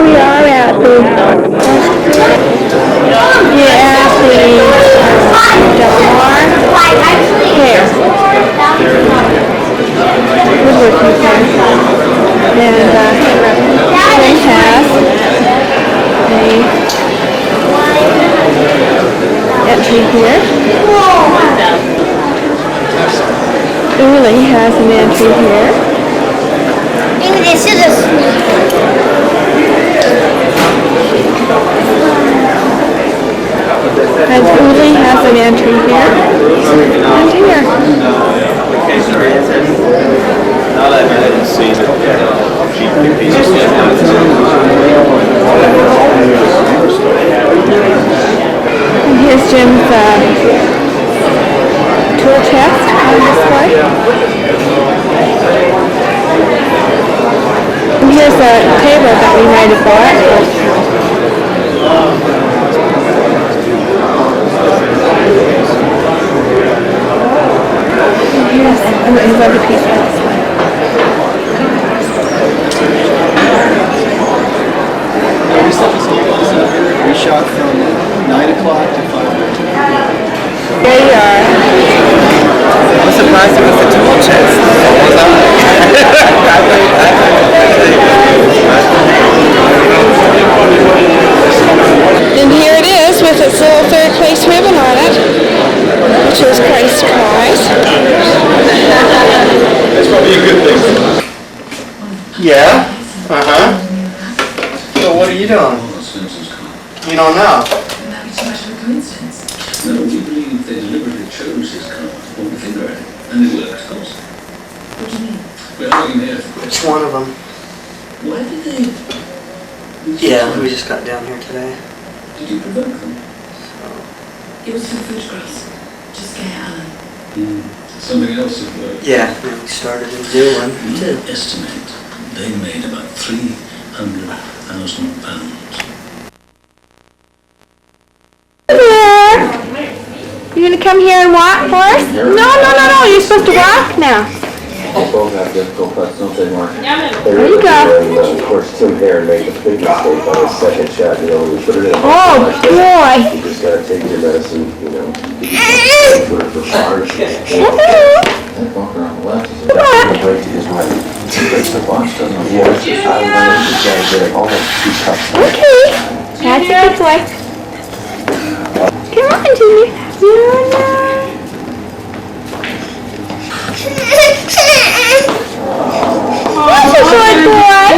we are at the Hair Woodworking Fair, and Helens has a entry here. Eillien has an entry here. This is a sneak. And Eillien has an entry here. And here. And here's Jim's tool chest on display. And here's a table that we might have bought. Here's other piece on this one. We shot from 9 o'clock to 5:30. There you are. I was surprised it was a tool chest. And here it is with its little third place ribbon on it, which is quite a surprise. That's probably a good thing. Yeah? Uh-huh. So what are you doing? You don't know? That was too much of a coincidence. No, we believe they deliberately chose his car, what we think about it. And it worked, of course. What do you mean? We're looking here for Which one of them? why did they... Yeah, we just got down here today. Did you provoke them? It was for photographs. Just scare Alan. Something else at work. Yeah, and we started a new one, We too. estimate they made about £300,000. You gonna come here and walk for us? No, you're supposed to walk now. Both have difficult cuts, don't they, Mark? There you go. And, of course, Tim Hare made the big mistake on his second shot, you know, we put it in. Oh, boy. You just gotta take your medicine, you know. For charge. That bunker on the left is a break to his right. The box doesn't work. I would just gotta get it almost 2 cups. Okay. That's your boy. Come on, Jimmy. That's a good boy.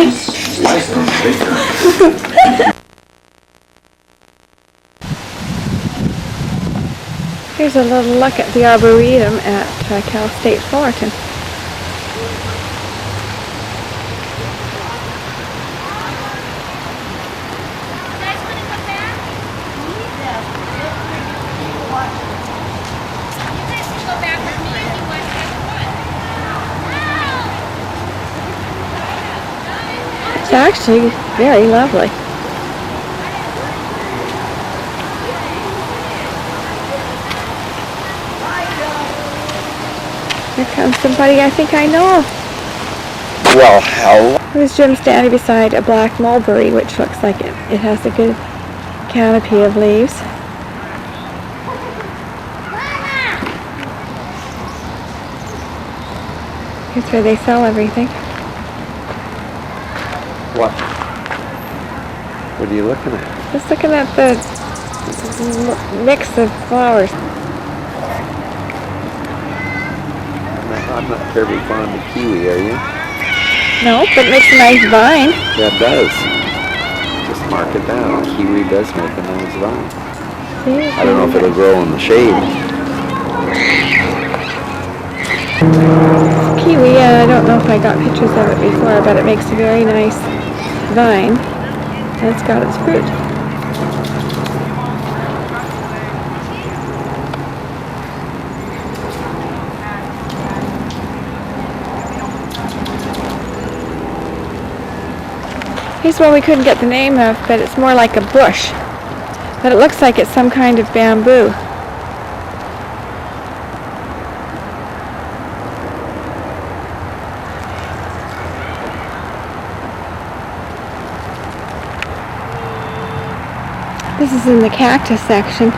Here's a little look at the Arboretum at Cal State Fullerton. It's actually very lovely. Here comes somebody I think I know. Well, hell. Here's Jim standing beside a black mulberry, which looks like it has a good canopy of leaves. Here's where they sell everything. What? What are you looking at? Just looking at the mix of flowers. I'm not terribly fond of kiwi, are you? No, but it makes a nice vine. Yeah, it does. Just mark it down. Kiwi does make a nice vine. See? I don't know if it'll grow in the shade. Kiwi, I don't know if I got pictures of it before, but it makes a very nice vine. And it's got its fruit. Here's one we couldn't get the name of, but it's more like a bush. But it looks like it's some kind of bamboo. This is in the cactus section.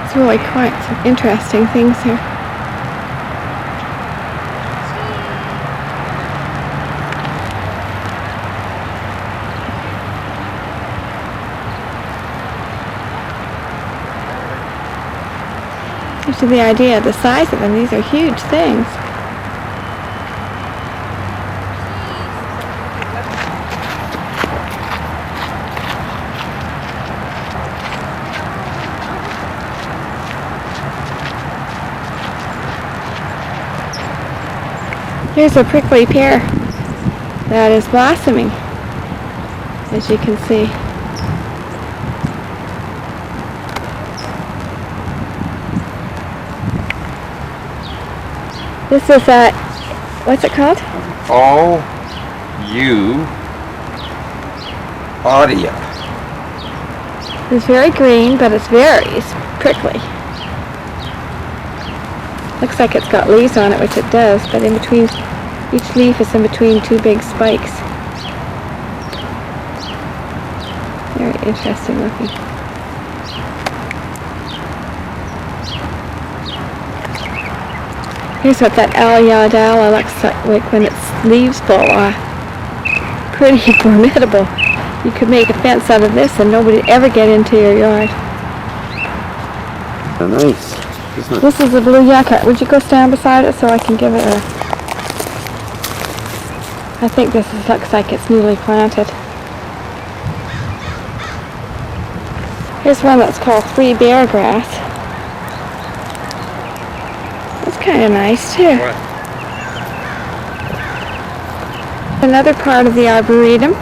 It's really quite some interesting things here. Gives you the idea of the size of them. These are huge things. Here's a prickly pear that is blossoming, as you can see. This is a, what's it called? Audio. It's very green, but it's very prickly. Looks like it's got leaves on it, which it does, but in between, each leaf is in between two big spikes. Very interesting looking. Here's what that Eillien looks like when its leaves fall off. Pretty formidable. You could make a fence out of this and nobody would ever get into your yard. Nice, isn't it? This is a blue yucca. Would you go stand beside it so I can give it a... I think this looks like it's newly planted. Here's one that's called free bear grass. That's kind of nice too. What? Another part of the Arboretum.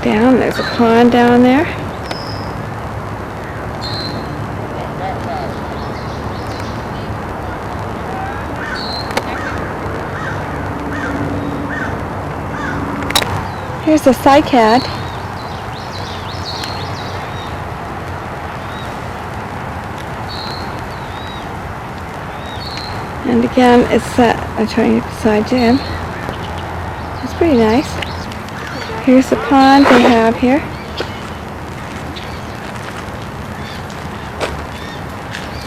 Down, there's a pond down there. Here's a cycad. And again, it's I'm trying it beside Jim. It's pretty nice. Here's the pond they have here.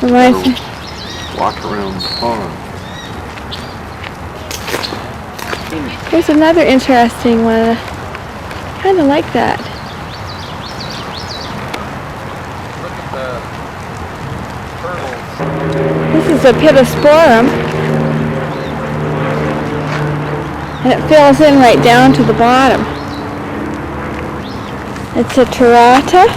Reminds me. Walk around the pond. Here's another interesting one. Kind of like that. This is a pittosporum, and it fills in right down to the bottom. It's a terrata.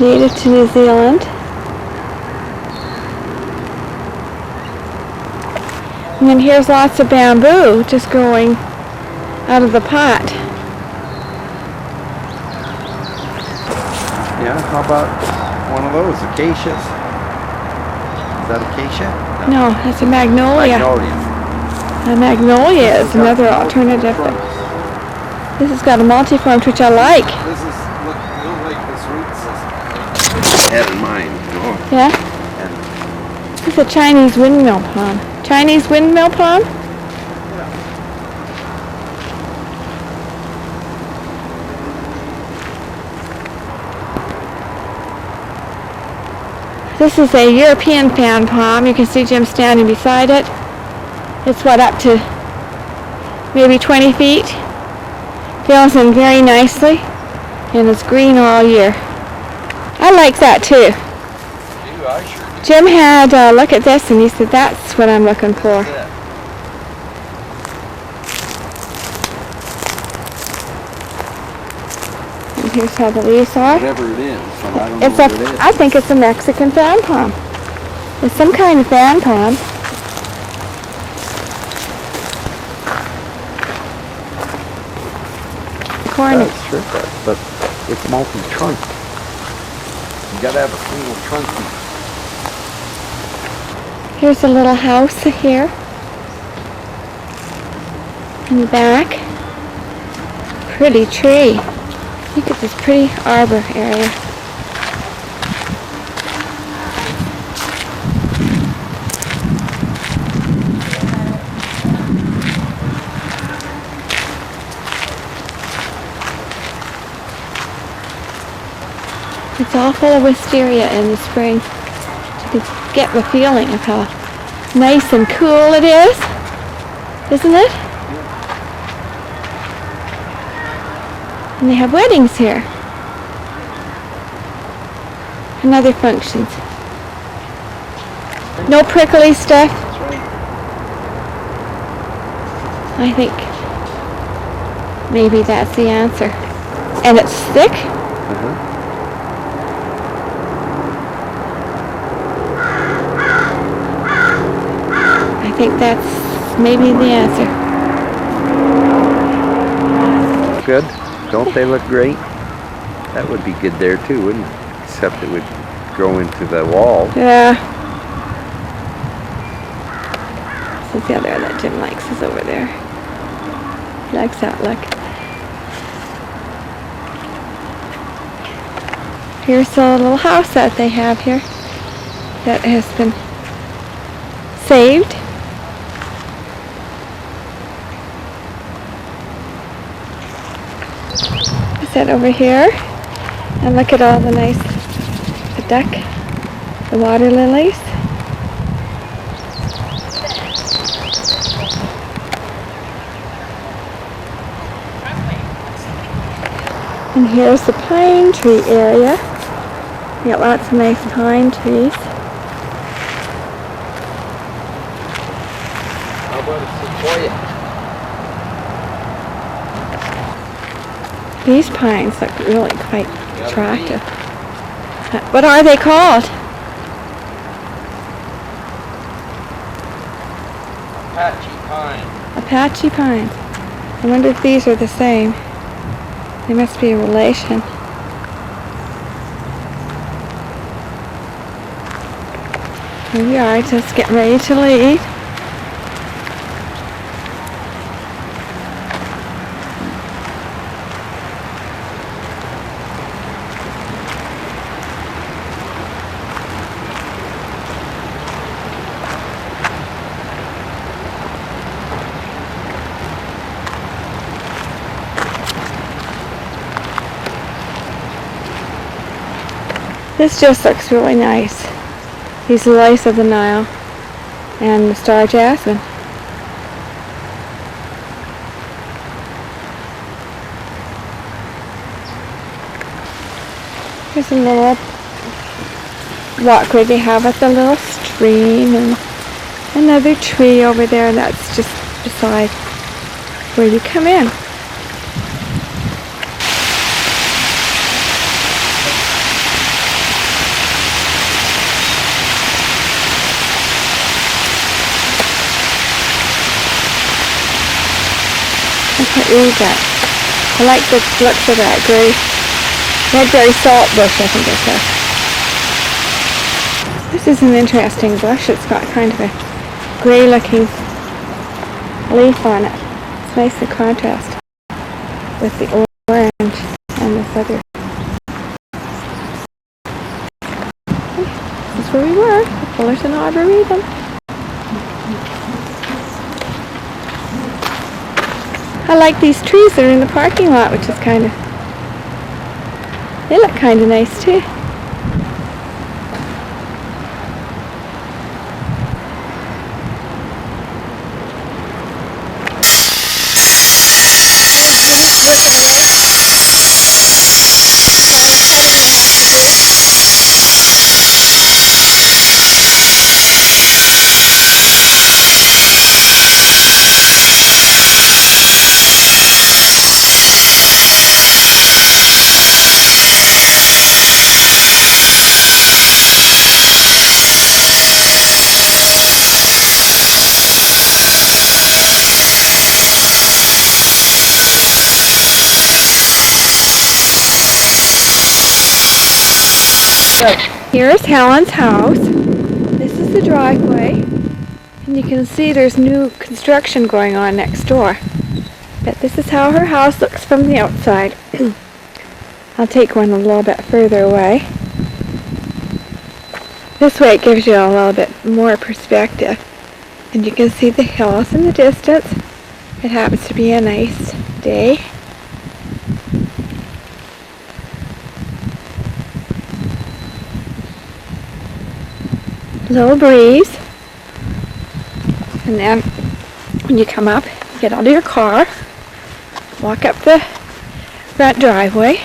Native to New Zealand. And then here's lots of bamboo just growing out of the pot. Yeah, how about one of those acacias? Is that acacia? No, that's a magnolia. Magnolia. A magnolia is another alternative. This has got a multiform, which I like. This is like this root system. Had in mind, you know. Yeah? This is a Chinese windmill palm. Chinese windmill palm? This is a European fan palm. You can see Jim standing beside it. It's up to maybe 20 feet. Fills in very nicely, and it's green all year. I like that too. Jim had a look at this and he said, that's what I'm looking for. And here's how the leaves are. Whatever it is, so I don't know what it is. I think it's a Mexican fan palm. It's some kind of fan palm. Corn. That's true, but it's multi-trunk. You gotta have a single trunk. Here's a little house here in the back. Pretty tree. Look at this pretty arbor area. It's all full of wisteria in the spring. You can get the feeling of how nice and cool it is, isn't it? And they have weddings here and other functions. No prickly stuff. I think maybe that's the answer. And it's thick. I think that's maybe the answer. Good. Don't they look great? That would be good there too, wouldn't it? Except it would go into the wall. Yeah. So the other that Jim likes is over there. He likes that look. Here's the little house that they have here that has been saved. Sit over here and look at all the nice, the duck, the water lilies. And here's the pine tree area. You got lots of nice pine trees. How about a sequoia? These pines look really quite attractive. What are they called? Apache pine. Apache pines. I wonder if these are the same. They must be a relation. Here we are, just getting ready to leave. This just looks really nice. These lilies of the Nile and the star jasmine. Here's a little walkway they have at the little stream and another tree over there, and that's just beside where you come in. I can't read that. I like the looks of that red-berry salt bush, I think it's called. This is an interesting bush. It's got kind of a grey-looking leaf on it. It's nice to contrast with the orange and this other. This is where we were, the Fullerton Arboretum. I like these trees that are in the parking lot, which is kind of, they look kind of nice too. Here's Helen's house. This is the driveway, and you can see there's new construction going on next door. But this is how her house looks from the outside. I'll take one a little bit further away. This way it gives you a little bit more perspective. And you can see the hills in the distance. It happens to be a nice day. Little breeze. And then when you come up, get out of your car, walk up the front driveway.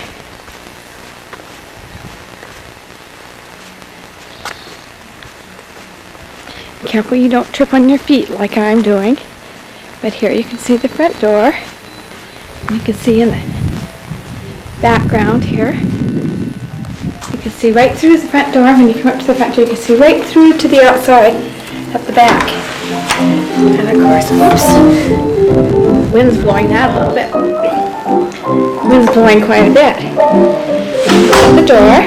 Careful you don't trip on your feet like I'm doing. But here you can see the front door. You can see in the background here. You can see right through the front door. When you come up to the front door, you can see right through to the outside at the back. And of course, whoops, wind's blowing that a little bit. Wind's blowing quite a bit. The door.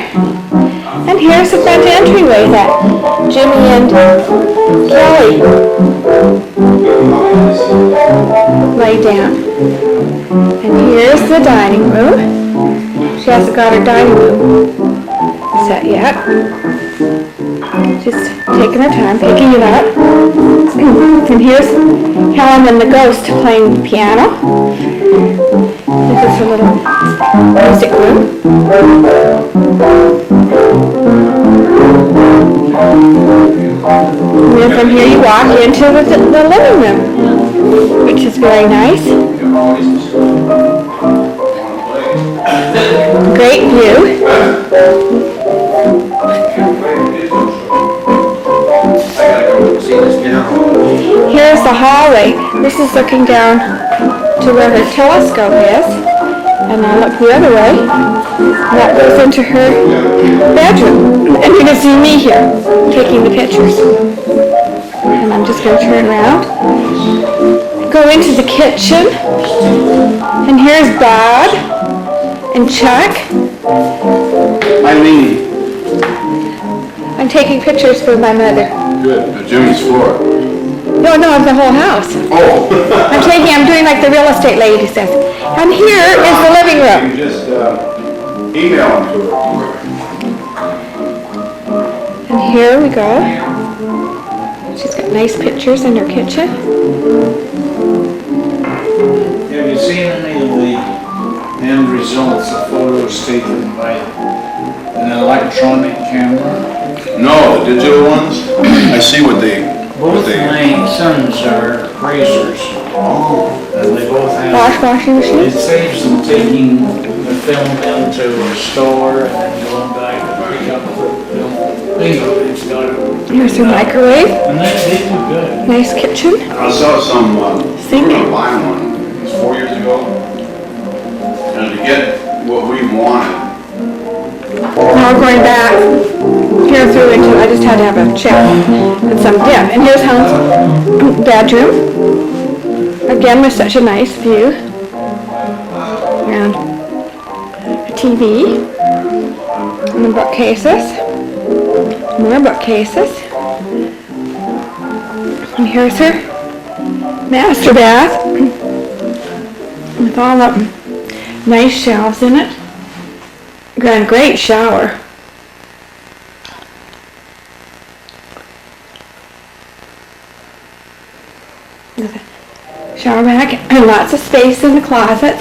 And here's the front entryway that Jimmy and Kelly lay down. And here's the dining room. She hasn't got her dining room set yet. Just taking her time, picking it up. And here's Helen and the ghost playing the piano. This is her little music room. And then from here you walk into the living room, which is very nice. Great view. Here's the hallway. This is looking down to where her telescope is. And I look the other way. That goes into her bedroom. And you can see me here taking the pictures. And I'm just going to turn around. Go into the kitchen. And here's Bob and Chuck. Eileen. I'm taking pictures for my mother. Good. Jimmy's floor. No, of the whole house. Oh. I'm doing like the real estate lady says. And here is the living room. You just email them to her. And here we go. She's got nice pictures in her kitchen. Have you seen any of the end results of photos taken by an electronic camera? No, the digital ones? I see what they... Both my sons are racers. Oh. And they both have... Washing It machine. saves them taking the film into a store and then going back and pick up the film. It's got a... Here's her microwave. And they do good. Nice kitchen. I saw some, Sink. we were gonna buy one, it was 4 years ago. And to get what we wanted, Now we're going back here through into, I just had to have a chat and some dip. And here's Helen's bedroom. Again with such a nice view. And a TV. And the bookcases. More bookcases. And here's her master bath. With all the nice shelves in it. Got a great shower. Shower bag and lots of space in the closet.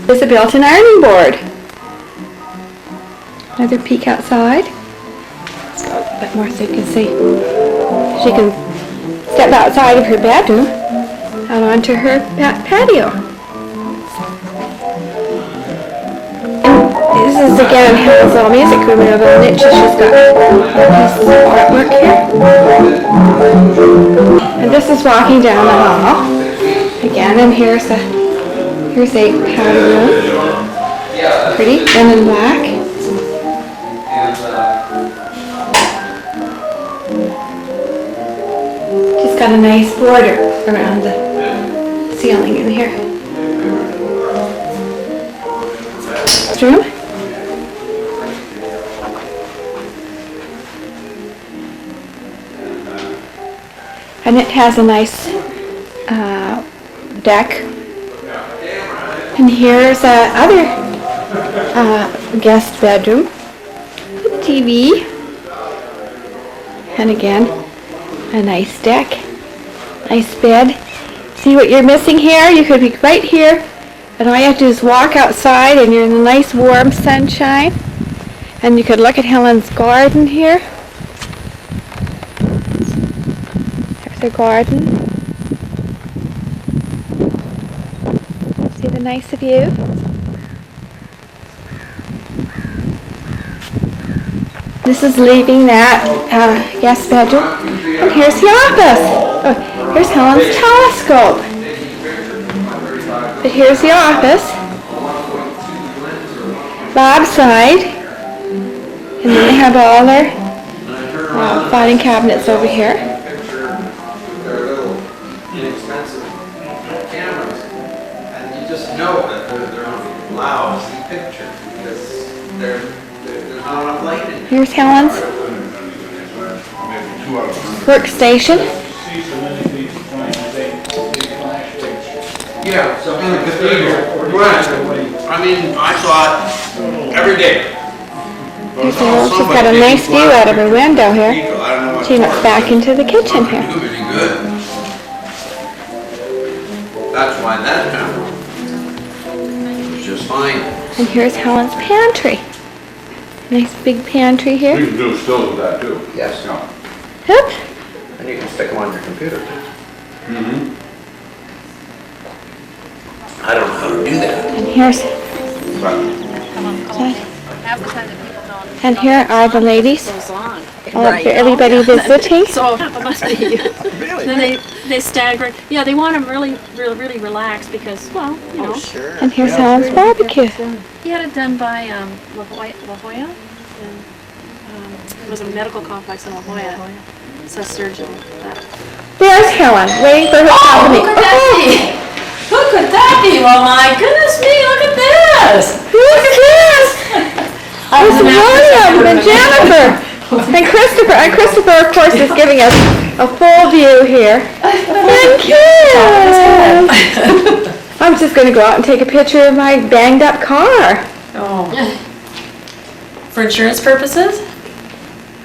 There's a built-in ironing board. Another peek outside. Let's go a bit more so you can see. She can step outside of her bedroom out onto her back patio. And this is again Helen's little music room in her little niches. She's got pieces of artwork here. And this is walking down the hall. Again, and here's a powder room. Pretty, thin and black. Got a nice border around the ceiling in here. Room. And it has a nice deck. And here's other guest bedroom with TV. And again, a nice deck, nice bed. See what you're missing here? You could be right here, and all you have to do is walk outside and you're in the nice warm sunshine. And you could look at Helen's garden here. There's her garden. See the nice view? This is leaving that guest bedroom. And here's the office. Oh, here's Helen's telescope. But here's the office. Bob's side. And then they have all their filing cabinets over here. Their little inexpensive cameras, and you just know that they're on lousy pictures because there's not enough light in it. Here's Helen's workstation. Yeah, so in the cathedral, right. I mean, I thought every day. She's got a nice view out of her window here. She looks back into the kitchen here. Really good. That's why that camera was just fine. And here's Helen's pantry. Nice big pantry here. We can do stills with that too. Yes. Yep. And you can stick them on your computer. Mm-hmm. I don't know how to do that. And here's and here are the ladies. All up here, everybody visiting. So it must be you. Then they stagger. Yeah, they want them really relaxed because, well, you know. Sure. And here's Helen's barbecue. He had it done by La Jolla. And, it was a medical complex in La Jolla. It's a surgeon. There's Helen, waiting for her company. Who could that be? Who could that be? Well, my goodness me, look at this! Who's this? It's William and Jennifer and Christopher. And Christopher, of course, is giving us a full view here. Thank you. I was just going to go out and take a picture of my banged up car. Oh. For insurance purposes?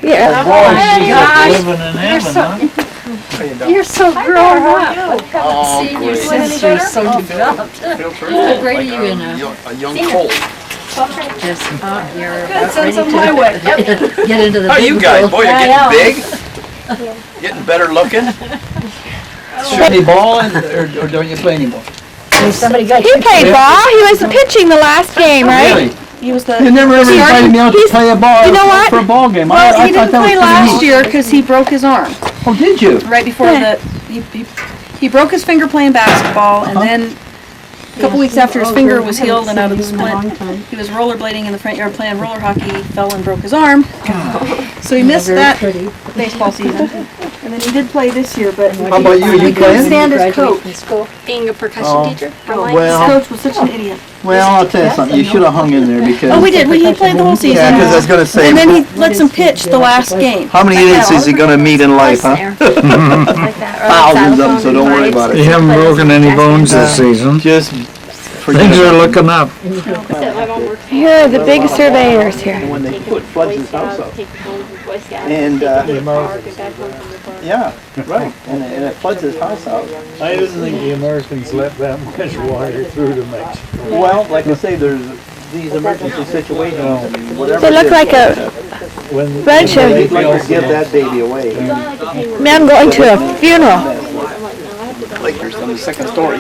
Yeah. Oh my gosh. Living in heaven, huh? You're so grown up. Oh, seen you since you're so developed. Great are you in a young colt. Just you're Good, about send ready some to my way. get into the How big you guys? world. Boy, you're getting big. Getting better looking. Any ball, or don't you play anymore? Somebody got He played ball. He was pitching the last game, right? Really? He was the. You never ever invited me out to play a ball You know what? for a ball game. Well, I he thought didn't that was play pretty last neat. year because he broke his arm Oh, did you? right before he broke his finger playing basketball, and then a couple weeks after his finger was healed and out of the splint, he was rollerblading in the front yard playing roller hockey, fell and broke his arm. So he missed that baseball season. And then he did play this year, but How about you? he You couldn't playing? stand his coach. being a percussion Oh. teacher. Well, His coach was such an idiot. well, I'll tell you something. You should have hung in there because. Oh, we did. He played the whole season. Yeah, because I was gonna say. And then he lets him pitch the last game. How many idiots is he gonna meet in life, huh? Thousands of them, so don't worry about You it. haven't broken any bones this season. Just forget Things are it. looking up. Here are the big surveyors here. When they put floods his house out. And, yeah, right. And it floods his house out. I didn't think the Americans let that much water through to mix. Well, like I say, there's these emergency situations, whatever. They look like a When bunch of They'd like to give that baby away. men going to a funeral. Like you're on the second story.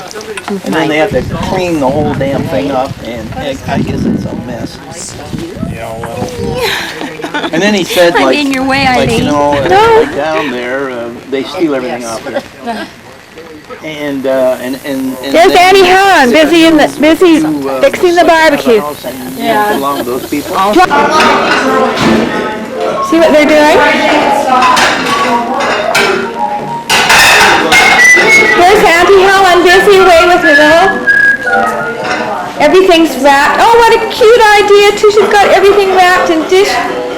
And then they have to clean the whole damn thing up, and I guess it's a mess. And then he said, like, in your way, like you Eileen. know, like down there, they steal everything off here. And There's Annie Hahn, busy fixing the barbecue. Yeah. Belong to those people. See what they're doing? Here's Auntie Helen, busy away with her little. Everything's wrapped. Oh, what a cute idea too. She's got everything wrapped in dish.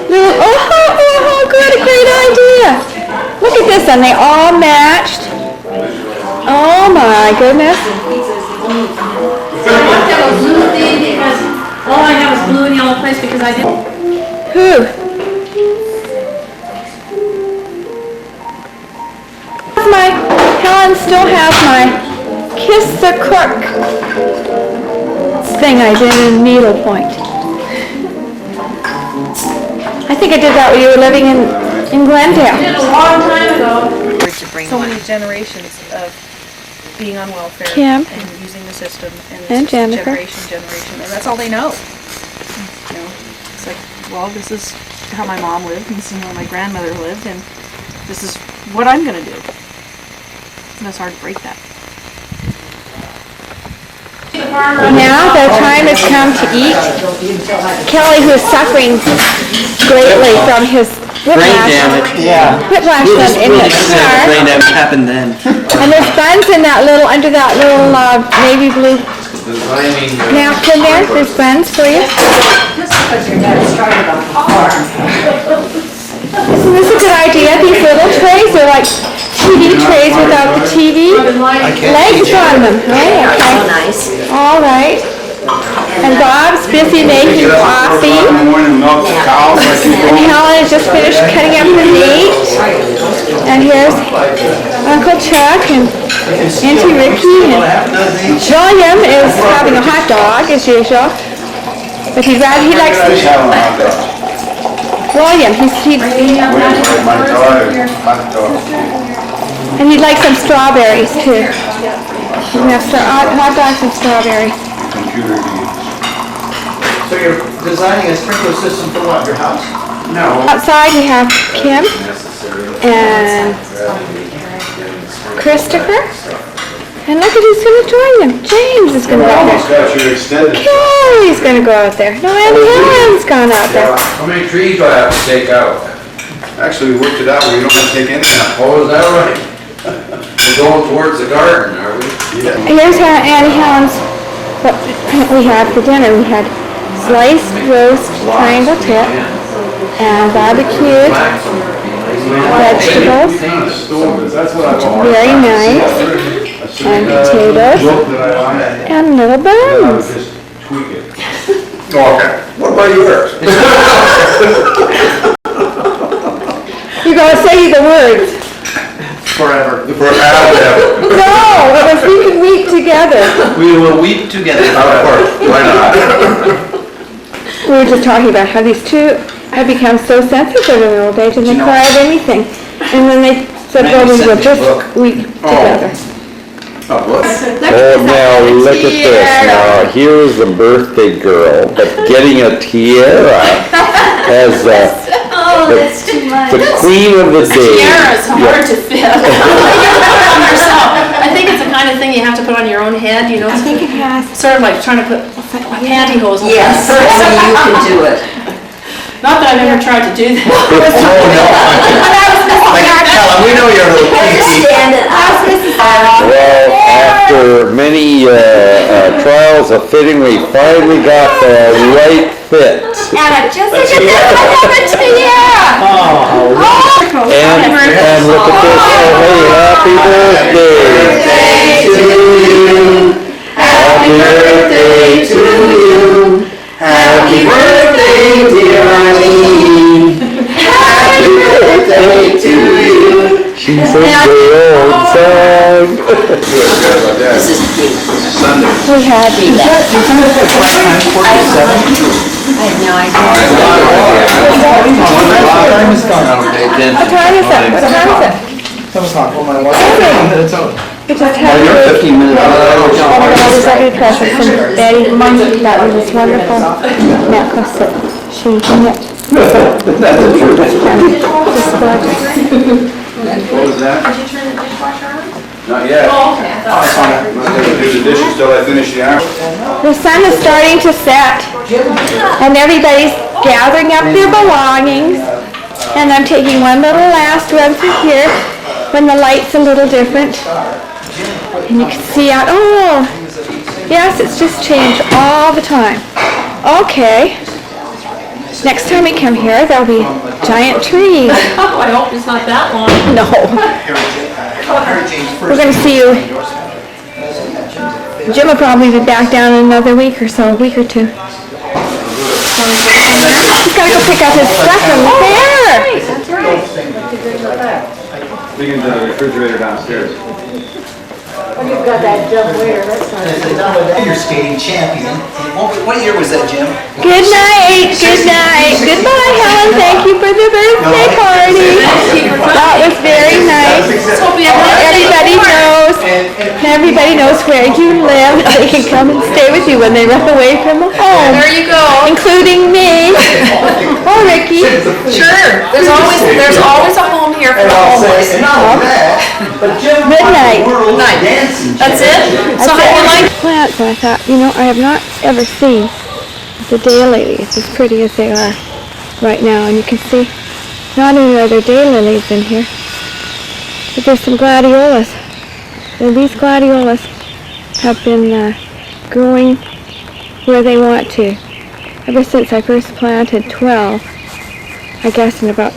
Little. Oh, good, a great idea. Look at this, and they all matched. Oh my goodness. So I have to have a blue thing because all I have is blue and yellow plates because I didn't. Who? Helen still has my Kiss the Cook thing I did in needlepoint. I think I did that when you were living in Glendale. Did a long time ago. So many generations of being on welfare Kim. and using the system, and And it's just Jennifer. generation, and that's all they know. You know, it's like, well, this is how my mom lived, and this is how my grandmother lived, and this is what I'm gonna do. And it's hard to break that. Now the time has come to eat. Kelly, who is suffering greatly from his Brain whiplash, damage, yeah. whiplash in his car. Brain damage happened then. And there's buns in that little, under that little navy blue napkin there. There's buns for you. Isn't this a good idea? These little trays are like TV trays without the TV legs on them. Right? Okay. Nice. All right. And Bob's busy making coffee. And Helen has just finished cutting up the meat. And here's Uncle Chuck and Auntie Ricky. And William is having a hot dog as usual. But he likes William. And he'd like some strawberries too. We have hot dogs and strawberries. So you're designing a sprinkler system for what, your house? No. Outside we have Kim and Christopher. And look at who's going to join them. James is going to go out Almost there. got your extended. Kelly's going to go out there. No, and Helen's gone out there. How many trees do I have to take out? Actually, we worked it out, we don't have to take any out. Oh, is that right? We're going towards the garden, are we? Yeah. Here's Auntie Helen's, what we had for dinner. We had sliced roast triangle tip and barbecued vegetables, very nice, and potatoes, and little buns. Okay, what about yours? You're going to say the words. Forever. Forever. No, it was we can weep together. We will weep together. Of course, why not? We were just talking about how these two have become so sensitive in old age and they cry at anything. And then they said, well, we will just weep together. Oh, what? Oh, now look at this. Now here's the birthday girl, but getting a tiara as Oh, that's too much. the queen of the day. Tiara is hard to fit. Yourself. I think it's the kind of thing you have to put on your own head, you know? I think it has. Sort of like trying to put pantyhose on. Yes, so you can do it. Not that I've ever tried to do that. Helen, we know you're a little kinky. Stand it up. Well, after many trials of fitting, we finally got the right fit. And just like a tiara. And look at this. Oh, hey, happy birthday to you. Happy birthday to you. Happy birthday, dear Eileen. Happy birthday to you. She sings the old song. This is cute. Sunday. We had I have no idea. What time is it? What time is it? 7 o'clock. Well, my wife, 15 minutes out. We just had You're 15 minutes out. there's every present from Betty Monkey. That was this wonderful necklace that she knit. Just gorgeous. What was that? Did you turn the dishwasher on? Not yet. Oh, okay. I thought- I'm not gonna do the dishes till I finish the hour. The sun is starting to set and everybody's gathering up their belongings. And I'm taking one little last run through here when the light's a little different. And you can see out, oh, yes, it's just changed all the time. Okay. Next time we come here, there'll be giant trees. Oh, I hope it's not that long. No. We're gonna see you. Jim will probably be back down in another week or so, a week or two. He's gotta go pick up his stuff from there. That's right. We can the refrigerator downstairs. You've got that dumb waiter, that's not. Figure skating champion. What year was that, Jim? Good night, good night. Goodbye, Helen. Thank you for the birthday party. That was very nice. Everybody knows where you live. They can come and stay with you when they run away from home. There you go. Including me. Oh, Ricky. Sure. There's always a home here for the homeless. Good night. Good night. That's it? So how do you like plants? And I thought, you know, I have not ever seen the daylilies as pretty as they are right now. And you can see not only are there daylilies in here, but there's some gladiolas. And these gladiolas have been growing where they want to ever since I first planted 12, I guess in about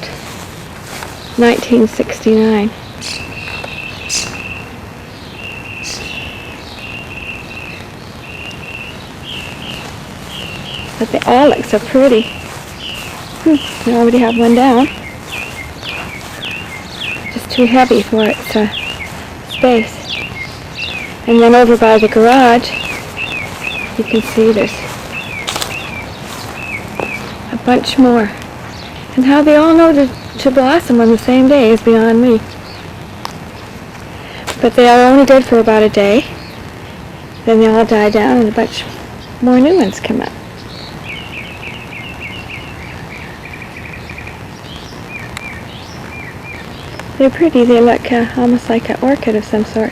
1969. But they all look so pretty. I already have one down. Just too heavy for its space. And then over by the garage, you can see there's a bunch more. And how they all know to blossom on the same day is beyond me. But they are only good for about a day. Then they all die down and a bunch more new ones come up. They're pretty. They look almost like an orchid of some sort.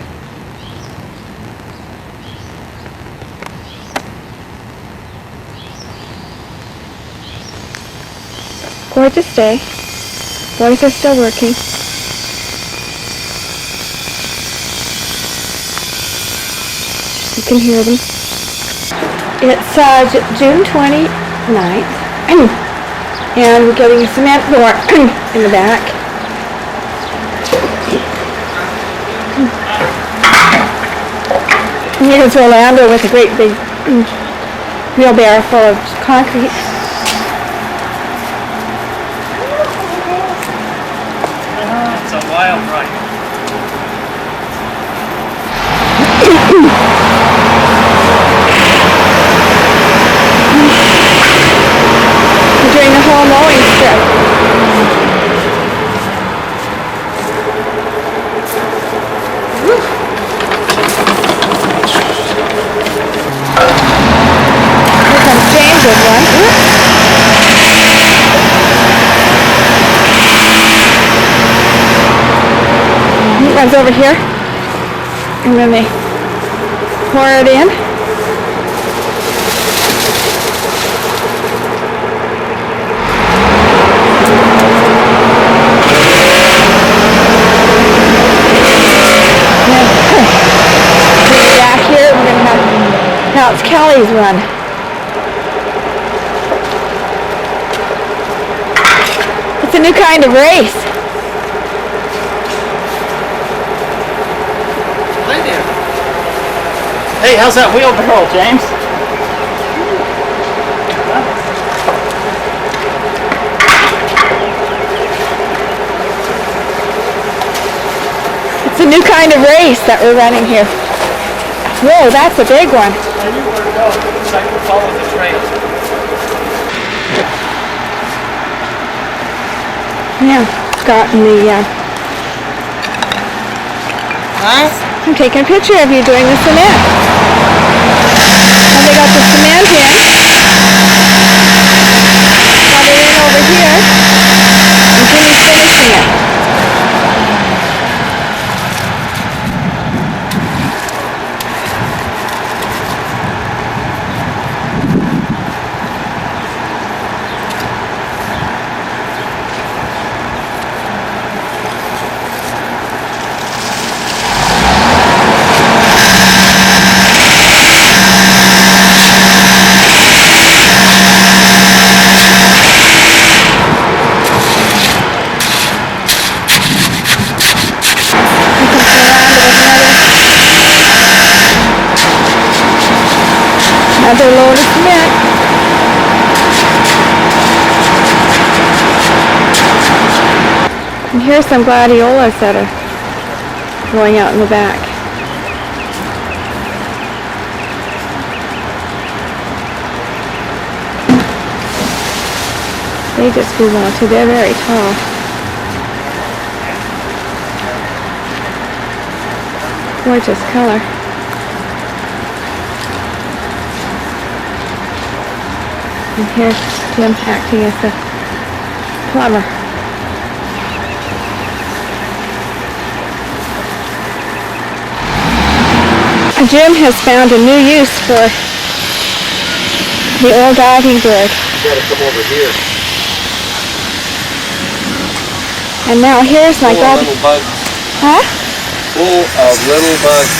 Gorgeous day. Boys are still working. You can hear them. It's June 29th, and we're getting a cement pour in the back. Here's Orlando with a great big wheelbarrow full of concrete. It's a wild ride. We're doing the whole mowing strip. Good one. It runs over here, and then they pour it in. Back here, we're going to have, now it's Kelly's run. It's a new kind of race. Hi there. Hey, how's that wheelbarrow, James? It's a new kind of race that we're running here. Whoa, that's a big one. I knew where to go. So I could follow the trail. Yeah, gotten the, I'm taking a picture of you doing the cement. And they got the cement in. Got it in over here. And Jimmy's finishing it. Another load of cement. And here's some gladiolas that are going out in the back. They just grew well too. They're very tall. Gorgeous color. And here's Jim acting as the plumber. Jim has found a new use for the old diving bird. You gotta come over here. And now here's my Little bugs. Huh? Full of little bugs.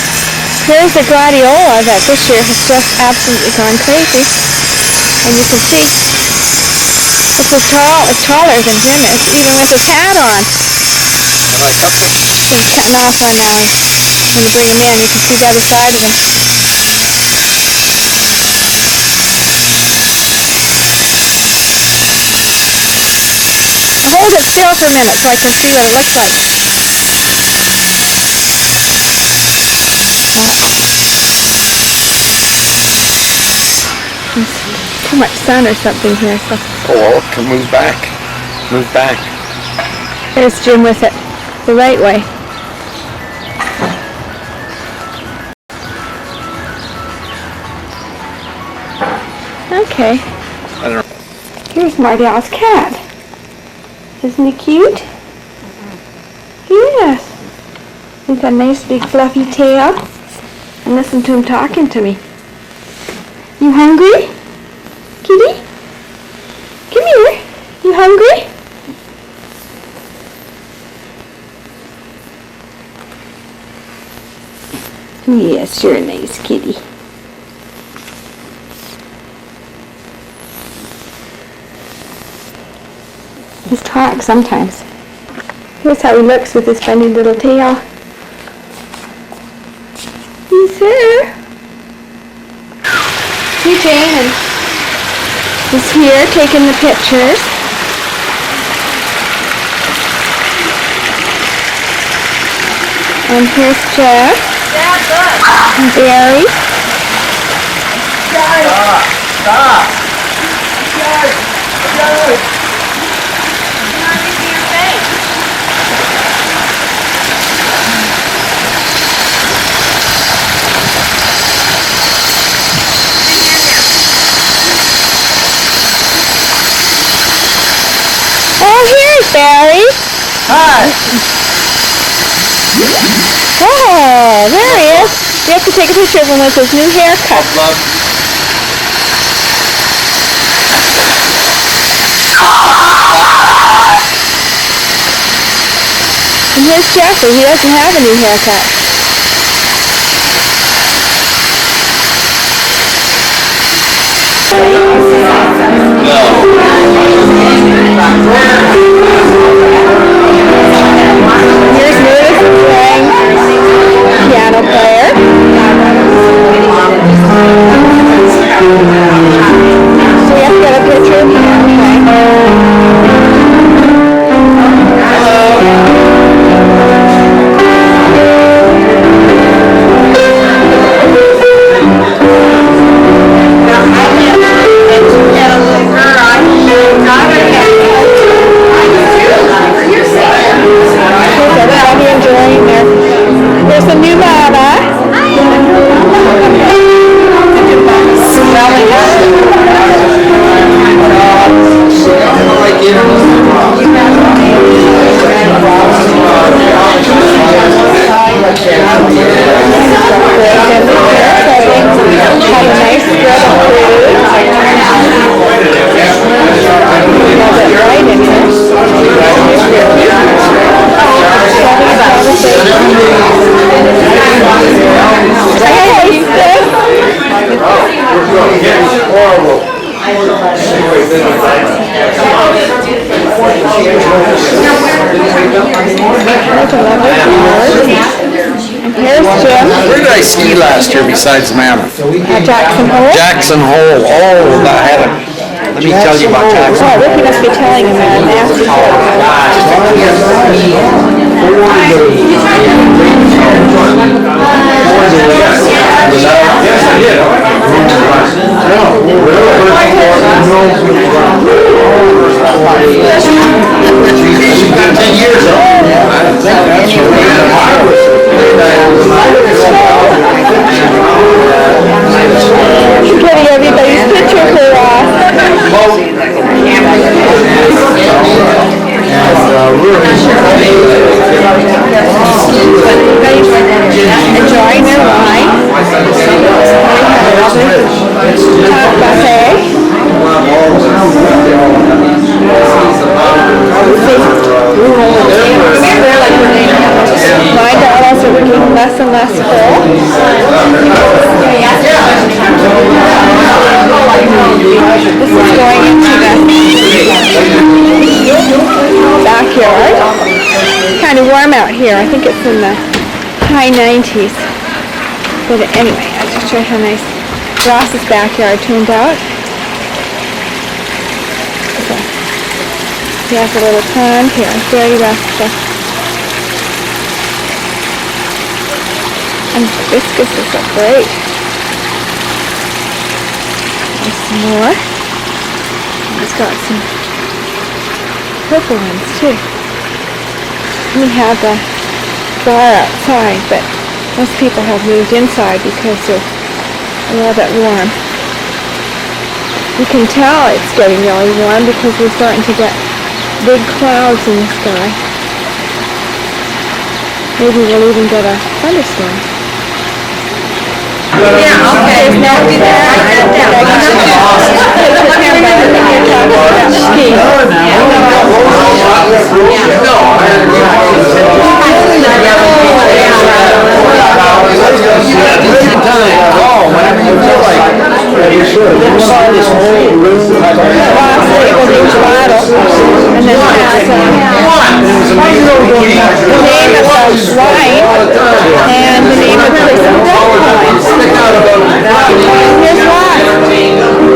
Here's the gladiola that this year has just absolutely gone crazy. And you can see it's as tall, it's taller than Jim is, even with his hat on. Have I cut them? He's cutting off one now. When you bring him in, you can see the other side of him. Hold it still for a minute so I can see what it looks like. There's too much sun or something here, so. Oh, can move back. Move back. There's Jim with it the right way. Okay. I don't know. Here's Mardell's cat. Isn't he cute? Yes. He's got a nice big fluffy tail. And listen to him talking to me. You hungry? Kitty? Come here. You hungry? Yes, you're a nice kitty. He's talk sometimes. Here's how he looks with his funny little tail. He's here. Eugene is here taking the pictures. And here's Jeff. And Barry. Stop! Oh, here's Barry. Hi! Oh, there he is. You have to take a picture of him with his new haircut. Love. And here's Jeffrey. He doesn't have a new haircut. Here's Lewis playing piano player. So we have to get a picture of him. ski last year besides Mammoth? Jackson Hole? Jackson Hole. Oh, that had a. Let me tell you about Jackson. Oh, Ricky must be telling him that nasty Getting everybody's picture for enjoying their wine. Buffet. My dollars are looking less and less full. This is going into the backyard. Kind of warm out here. I think it's in the high 90s. But anyway, I'll just show you how nice Ross's backyard turned out. So, he has a little pond here. Very restful. And the hibiscuses are great. There's some more. He's got some purple ones too. We have the bar outside, but most people have moved inside because they're a little bit warm. You can tell it's getting really warm because we're starting to get big clouds in the sky. Maybe we'll even get a thunderstorm. Yeah, okay. There's nobody there. I got that. Whenever you feel like this whole room. And then has the name of the wine and the name of the person. Here's Ross.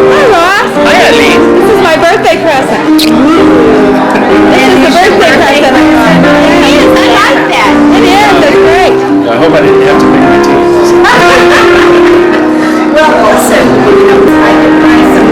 Hi, Ross. Hi, Eillien. This is my birthday present. This is the birthday present I got. I like that. It is. It's great. I hope I didn't have to pay my teeth. Well, listen, I could buy some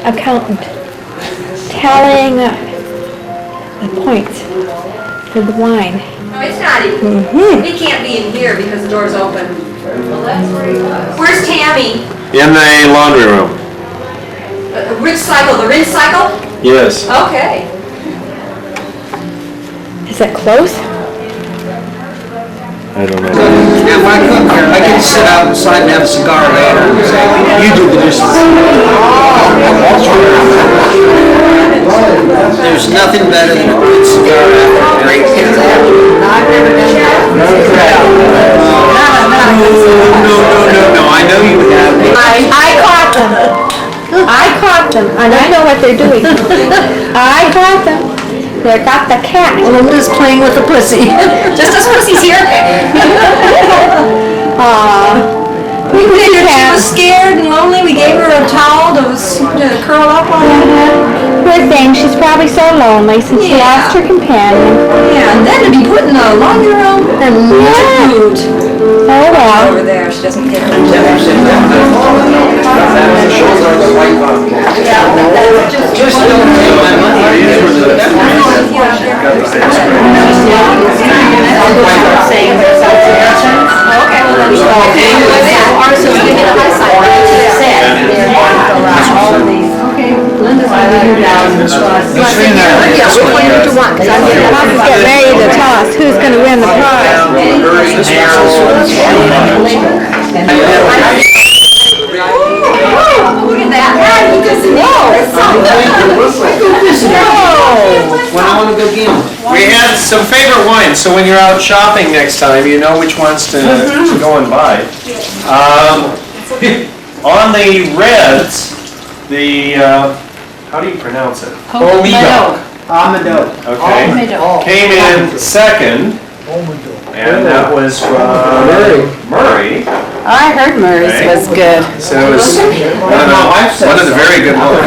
accountant tallying up the points for the wine. No, it's not even. It can't be in here because the door's open. Well, that's where he was. Where's Tammy? In the laundry room. Rinse cycle, the rinse cycle? Yes. Okay. Is it close? I don't know. If I cook here, I can sit outside and have a cigar later and say, you do the dishes. There's nothing better than a good cigar after a great dinner. I've never done that. No, I know you have. I caught them. I caught them, and I know what they're doing. I caught them. They got the cat. Well, Liz playing with the pussy. Just as pussy's here. We She did was have. scared and lonely. We gave her a towel to curl up on. Poor thing, she's probably so lonely since she lost her companion. Yeah, and then to be putting a laundry room and boot Oh well. over there, she doesn't get her. Just don't take my money. Okay, well then, so we get a high side, okay, Linda's gonna be here down. Get ready to toss. Who's going to win the prize? Look at that, he doesn't know, it's When I wanna go gamble. We had some favorite wines, so when you're out shopping next time, you know which ones to go and buy. On the reds, the, how do you pronounce it? Amado. Okay. Came in second, and that was from Murray. I heard Murray's was good. So it was one of the very good ones.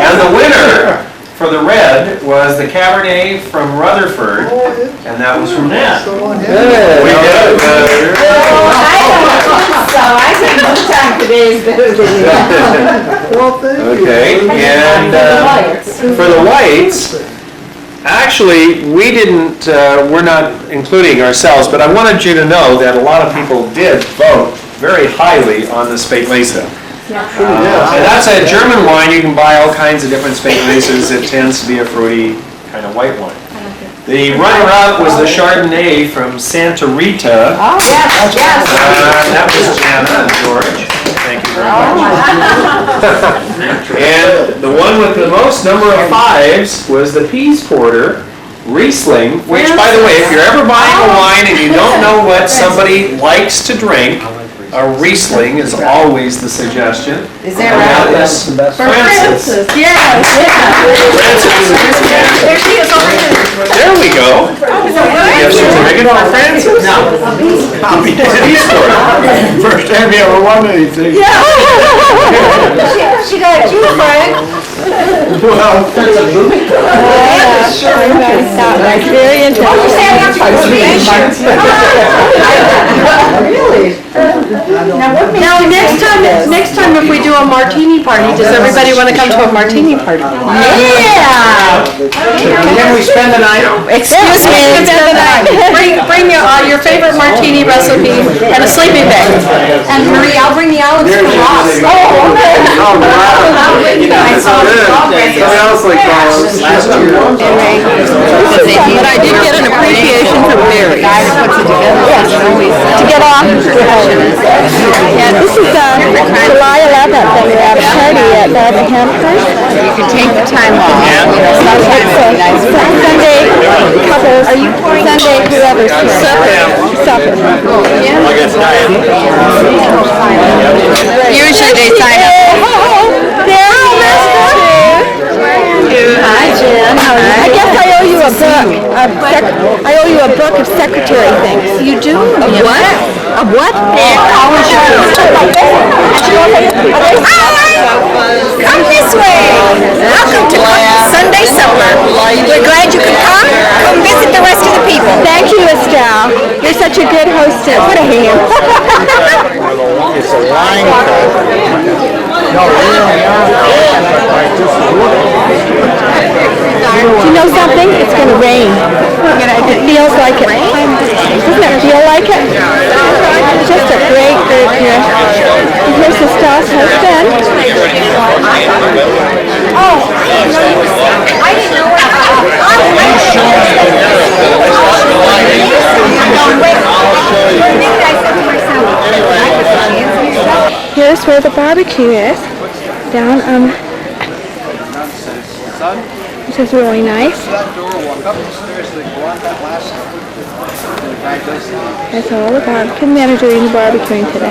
And the winner for the red was the Cabernet from Rutherford, and that was from Nat. We did it. I think this time today is better than Okay, and for the whites, actually, we didn't, we're not including ourselves, but I wanted you to know that a lot of people did vote very highly on the Spätlese. And that's a German wine. You can buy all kinds of different Spätleses. It tends to be a fruity kind of white wine. The runner-up was the Chardonnay from Santa Rita. Oh, yes, yes. That was Anna and George. Thank you very much. And the one with the most number of fives was the Peas Porter Riesling, which, by the way, if you're ever buying a wine and you don't know what somebody likes to drink, a Riesling is always the suggestion. Is that right? Francis. Yes. There she is over here. There we go. You have certificate for Francis? No. Peas Porter. First time you ever won anything. She got you, Frank. Well, Everybody thought that's very interesting. Really? Now, next time if we do a martini party, does everybody want to come to a martini party? Yeah. Can we spend the night? Excuse me. Bring your favorite martini recipe and a sleeping bag. And Marie, I'll bring the olives for Ross. Oh, okay. But I did get an appreciation from Mary. To get off. Yeah, this is July 11th, and we have a party at Arboretum. You can take the time off. Sunday, couples, Sunday, whoever's here. Supper. Usually they sign up. Hi, Jen. I guess I owe you a book. I owe you a book of secretary things. You do? Of what? Of what? Come this way. Welcome to Sunday supper. We're glad you could come. Come visit the rest of the people. Thank you, Estelle. You're such a good hostess. What a hand. it's a line cut. No, Do you know something? It's going to rain. It feels like it. Doesn't it feel like it? It's just a great group here. And here's the Estelle's husband. Oh, I didn't know what Here's where the barbecue is. Down which is really nice. That's all the barbecue men are doing the barbecuing today.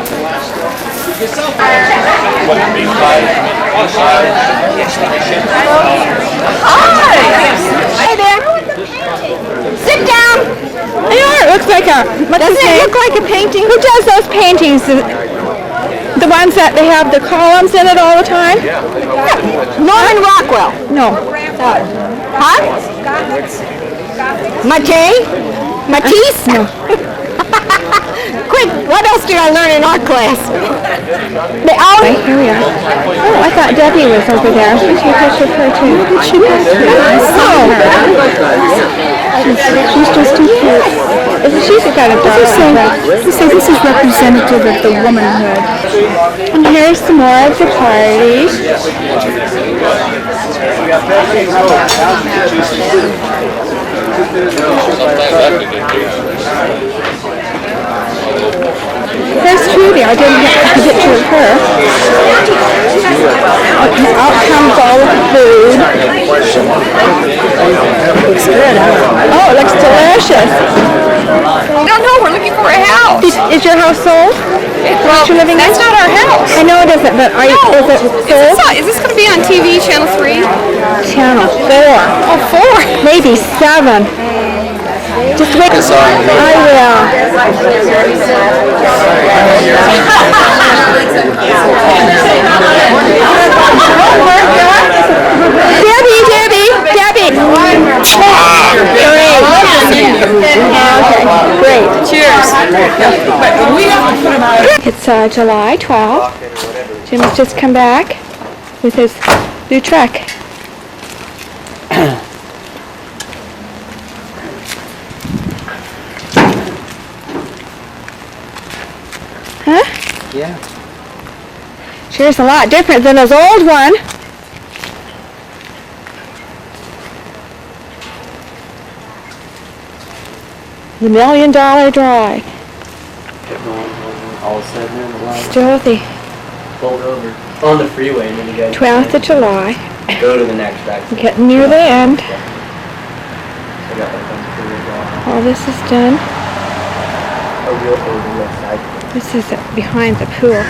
Hi there. Sit down. I know it looks like doesn't it look like a painting? Who does those paintings? The ones that they have the columns in it all the time? Yeah. Norman Rockwell. No. Huh? Matei? Matisse? No. Quick, what else did I learn in art class? They all. Right, here we are. Oh, I thought Debbie was over there. She picture of her too. What did she put? She's just too cute. She's got a darling. This is representative of the womanhood. And here's some more of the party. There's Trudy. I didn't get a picture of her. Out comes all of the food. Looks good, huh? Oh, it looks delicious. No, we're looking for a house. Is your house sold? Well, that's not our house. I know it isn't, but is it sold? Is this going to be on TV, Channel 3? Channel 4. Oh, 4. Maybe 7. Just wait. I will. Debbie. Great. Cheers. It's July 12th. Jim has just come back with his new truck. Huh? Yeah. Sure is a lot different than his old one. The $1 Million Drive. All sitting there in the line. Still the Pulled over on the freeway and then you guys 12th of July. go to the next exit. Getting near the end. I got like on the freeway. All this is done. A real over the side. This is behind the pool.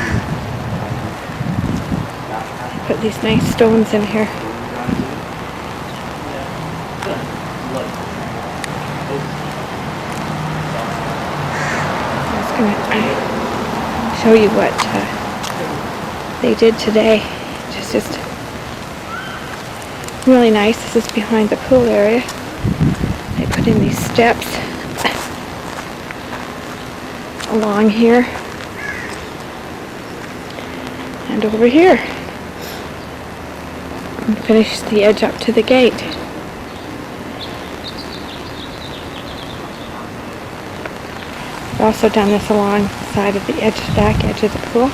Put these nice stones in here. I was going to show you what they did today. Just really nice. This is behind the pool area. They put in these steps along here and over here and finish the edge up to the gate. I've also done this along the side of the back edge of the pool.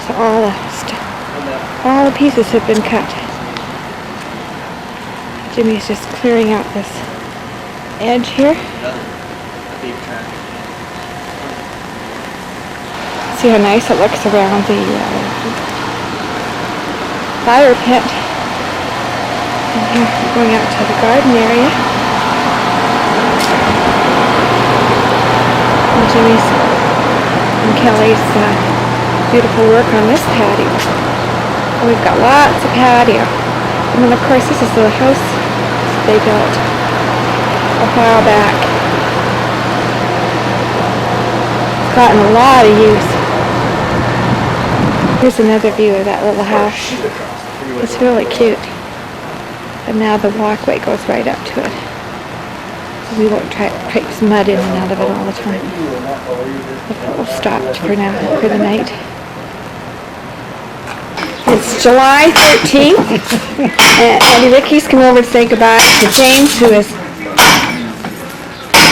So all the pieces have been cut. Jimmy's just clearing out this edge here. See how nice it looks around the fire pit. And here we're going out to the garden area. And Jimmy's and Kelly's beautiful work on this patio. And we've got lots of patio. And then of course this is the house they built a while back. It's gotten a lot of use. Here's another view of that little house. It's really cute. And now the walkway goes right up to it. So we won't traipse mud in and out of it all the time. We'll stop for now, for the night. It's July 13th, and Andy Ricky's come over to say goodbye to James, who is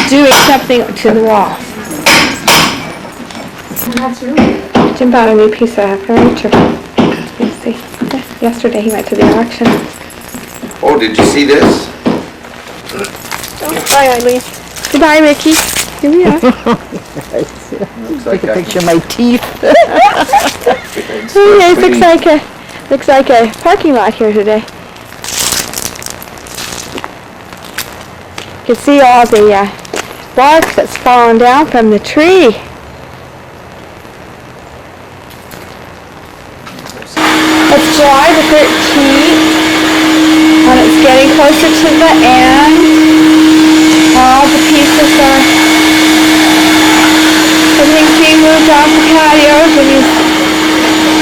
doing something to the wall. Jim bought a new piece of furniture. You see, yesterday he went to the auction. Oh, did you see this? Bye, Eileen. Goodbye, Ricky. Here we are. Take a picture of my teeth. Oh, yeah, it looks like a parking lot here today. You can see all the bark that's fallen down from the tree. It's July the 13th, and it's getting closer to the end. All the pieces are moved off the patios and he's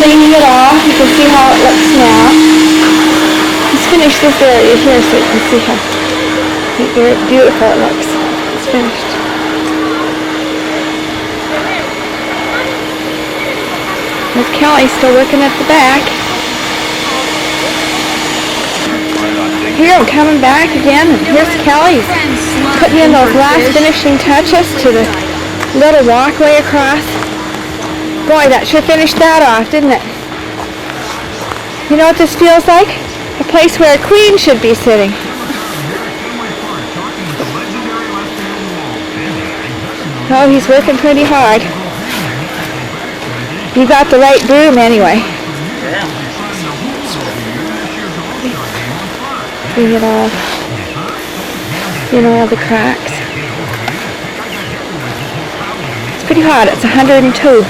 cleaning it off. You can see how it looks now. He's finished this area here so you can see how very beautiful it looks. It's finished. There's Kelly still working at the back. Here I'm coming back again, and here's Kelly. He's putting in those last finishing touches to the little walkway across. Boy, that sure finished that off, didn't it? You know what this feels like? A place where a queen should be sitting. Oh, he's working pretty hard. You got the right broom anyway. Clean it off. You know, all the cracks. It's pretty hot. It's 102.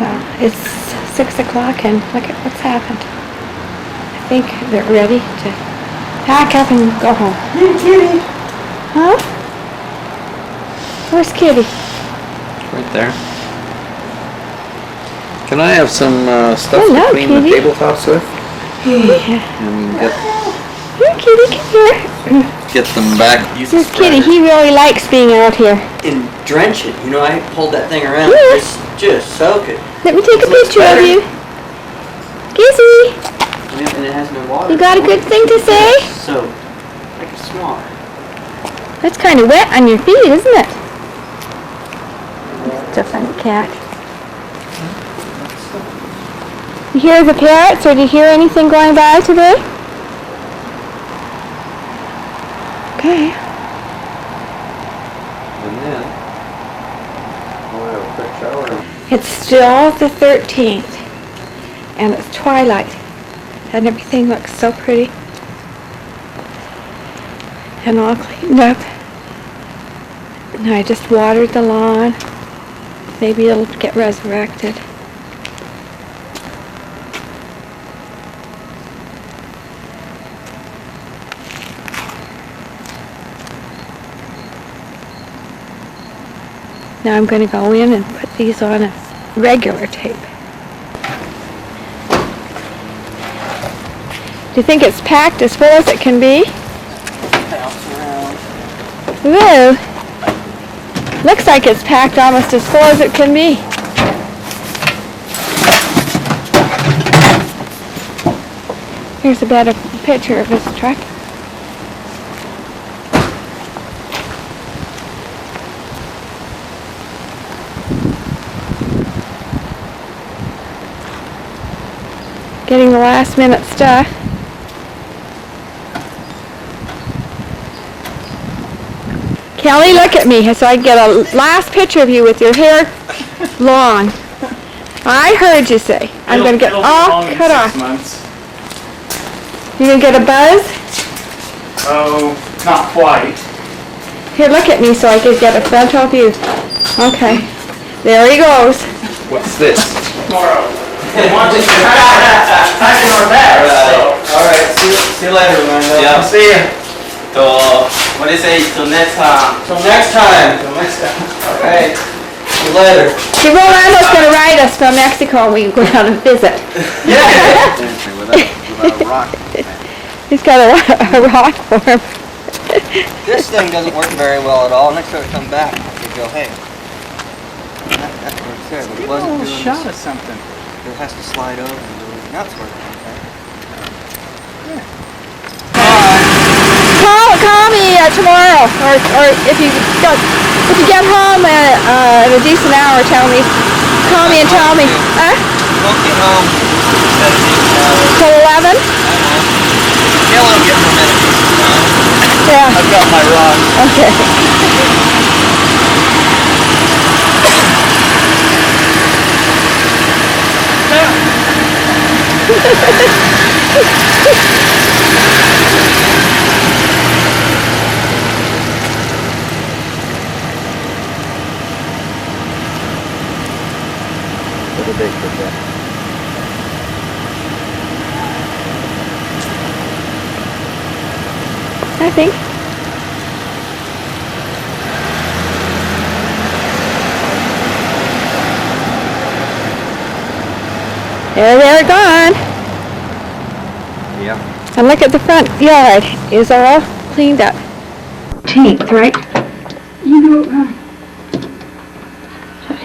Well, it's 6 o'clock and look at what's happened. I think they're ready to pack up and go home. Hey, kitty. Huh? Where's Kitty? Right there. Can I have some stuff Hello, to clean the kitty. tabletops with? Yeah. And Here, Kitty, come here. get them back. Here's Kitty. He really likes being out here. And drench it. You know, I hold that thing around. Yeah. Just soak it. Let me take a Looks picture of better. you. Kissy, And it has no water. you got a good thing to say? So, like a swan. That's kind of wet on your feet, isn't it? It's a funny cat. You hear the parrots, or do you hear anything going by today? Okay. And then we'll have a quick shower. It's still the 13th, and it's twilight, and everything looks so pretty and all cleaned up. And I just watered the lawn. Maybe it'll get resurrected. Now I'm going to go in and put these on a regular tape. Do you think it's packed as full as it can be? Bounce around. Woo! Looks like it's packed almost as full as it can be. Here's a better picture of this truck. Getting the last minute stuff. Kelly, look at me so I can get a last picture of you with your hair long. I heard you say. I'm going to get all cut off. You going to get a buzz? Oh, not quite. Here, look at me so I can get a frontal view. Okay. There he goes. What's this? Tomorrow. Alright, See you later, man. Yeah. see ya. What do you say? Till next time. Till next time. Alright. See you later. See, Rolando's going to ride us from Mexico and we can go down and visit. Without a rock. He's got a rock for him. This thing doesn't work very well at all. Next time I come back, you go, hey. That works there, but it wasn't doing shot this. or something. It has to slide over. Now it's working okay. Call me tomorrow, or if you get home at a decent hour, tell me. Call me and tell me. Huh? Won't get home at a decent hour. Till 11? Yeah, I'll get home at a decent time. Yeah. I've got my rod. Okay. What did they put that? I think. There they're gone. Yeah. And look at the front yard is all cleaned up. 18th, right? You know,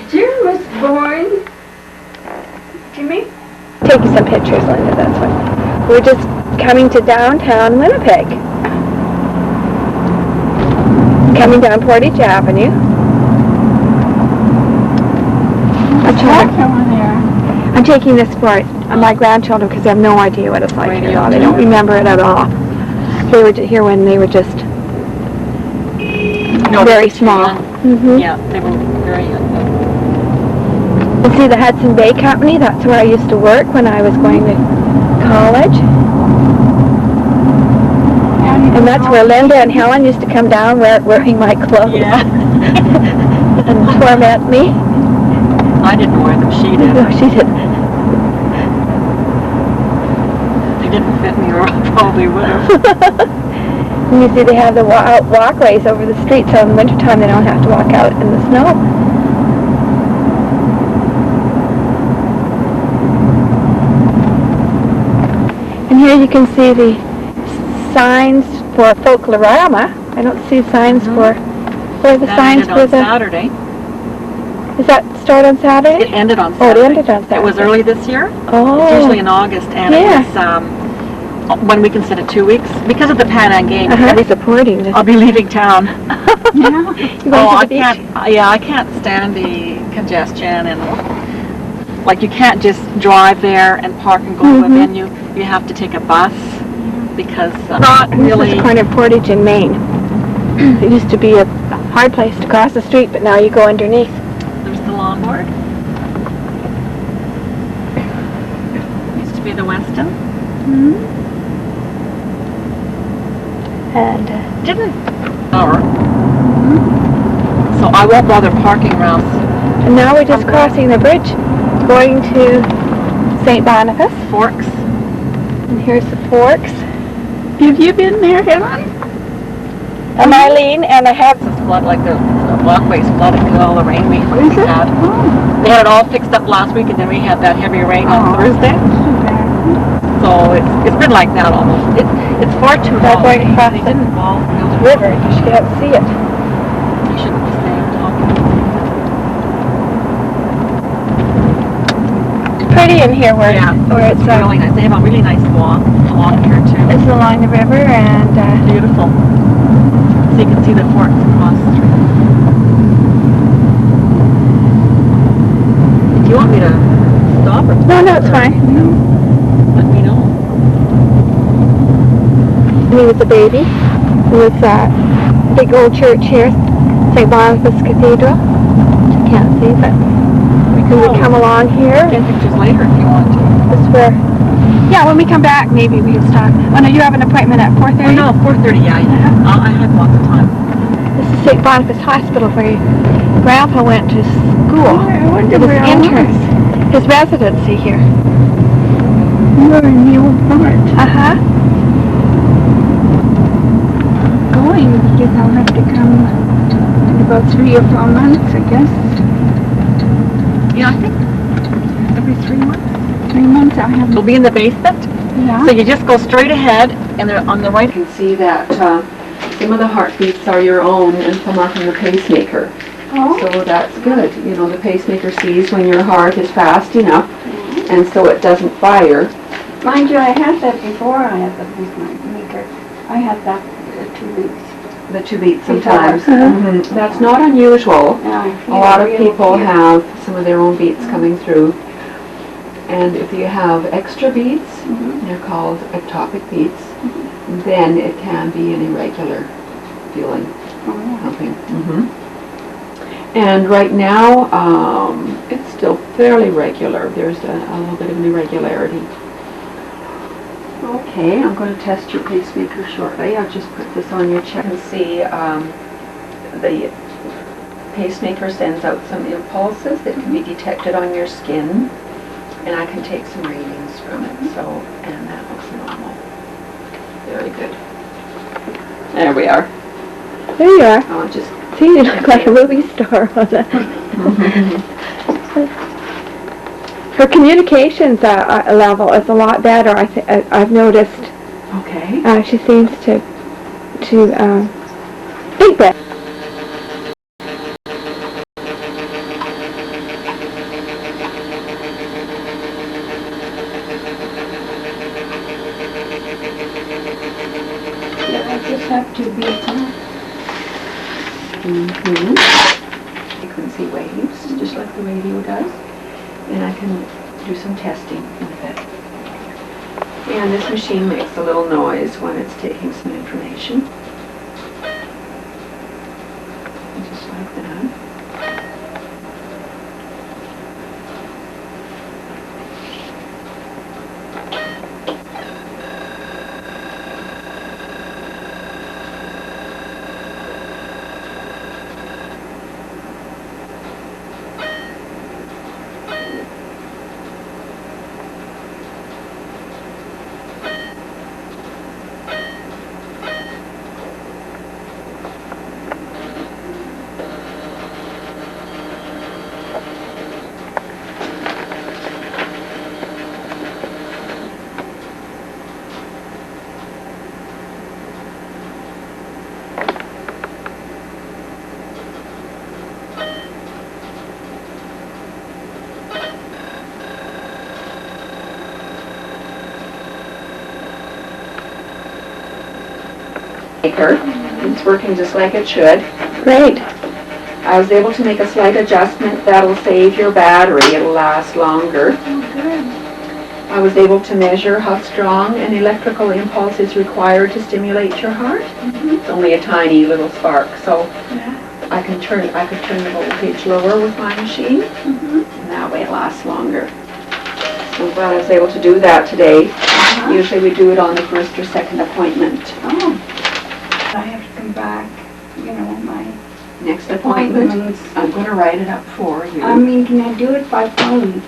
Jim was born. Jimmy? Taking some pictures, Linda, that's what. We're just coming to downtown Winnipeg. Coming down Portage Avenue. I'm taking this for my grandchildren because they have no idea what it's like here at all. They don't remember it at all. They were here when they were just very small. Mm-hmm. Yeah, they were very young. You see the Hudson Bay Company? That's where I used to work when I was going to college. And that's where Linda and Helen used to come down wearing my clothes. Yeah. And torment me. I didn't wear them, she did. No, she did. They didn't fit me, or I probably would have. And you see they have the walkways over the street, so in the wintertime they don't have to walk out in the snow. And here you can see the signs for Folklorama. I don't see signs for, where are the signs for the... Saturday. Does that start on Saturday? It ended on Oh, Saturday. it ended on Saturday. It was early this year. Oh. It's usually in August, and Yeah. it was when we consider 2 weeks. Because of the Pan Am game, I'll be supporting this. I'll be leaving town. Yeah? You going to the I beach? can't. Yeah, I can't stand the congestion, and like you can't just drive there and park and go to a venue. You have to take a bus because not really. This is the corner of Portage and Maine. It used to be a hard place to cross the street, but now you go underneath. There's the longboard. Used to be the Weston. And Didn't. So I won't bother parking around. and now we're just crossing the bridge, going to St. Boniface. Forks. And here's the Forks. Have you been there, Helen? I'm Eillien, and I have It's flood, like the walkway's flooded because all the rain we had. They had it all fixed up last week, and then we had that heavy rain on Thursday. So it's been like that almost. It's far too long. going across They the didn't wall the river. You should have to see it. You shouldn't be staying talking. Pretty in here where it's Really nice. They have a really nice walk along here too. It's along the river, and Beautiful. So you can see the forks across the street. Do you want me to stop or? no, it's fine. Let me know. He was a baby. With a big old church here, St. Boniface Cathedral. I can't see, but we come along here. Take pictures later if you want to. This is where, yeah, when we come back, maybe we can stop. Oh no, you have an appointment at 4:30? Oh no, 4:30. Yeah, I had lots of time. This is St. Boniface Hospital where Grandpa went to school. I wonder It was where I interns. His residency here. You're in the old part. Going because I'll have to come in about 3 or 4 months, I guess. Yeah, I think every 3 months. 3 months I'll have. We'll be in the basement. Yeah. So you just go straight ahead, and they're on the right. You can see that some of the heartbeats are your own and some are from the pacemaker. Oh. So that's good. You know, the pacemaker sees when your heart is fast enough, and so it doesn't fire. Mind you, I had that before I had the pacemaker. I had that 2 weeks. The 2 beats sometimes. That's not unusual. Yeah, I A feel lot of real people fear. have some of their own beats coming through. And if you have extra beats, they're called ectopic beats, then it can be an irregular feeling, pumping. And right now, it's still fairly regular. There's a little bit of an irregularity. Okay, I'm going to test your pacemaker shortly. I'll just put this on your chest and see the pacemaker sends out some impulses that can be detected on your skin, and I can take some readings from it. So, and that looks normal. Very good. There we are. There you are. I'll just See, you look like a movie star on that. Her communications level is a lot better. I've noticed. Okay. She seems to think better. Yeah, I just have to be Frequency waves, just like the radio does. And I can do some testing with it. And this machine makes a little noise when it's taking some information. Just like that. It's working just like it should. Great. I was able to make a slight adjustment that'll save your battery. It'll last longer. I was able to measure how strong an electrical impulse is required to stimulate your heart. It's only a tiny little spark, so I could turn the voltage lower with my machine, and that way it lasts longer. So glad I was able to do that today. Usually we do it on the first or second appointment. Oh. I have to come back, my Next appointment, I'm going to write it up for you. Can I do it by phone?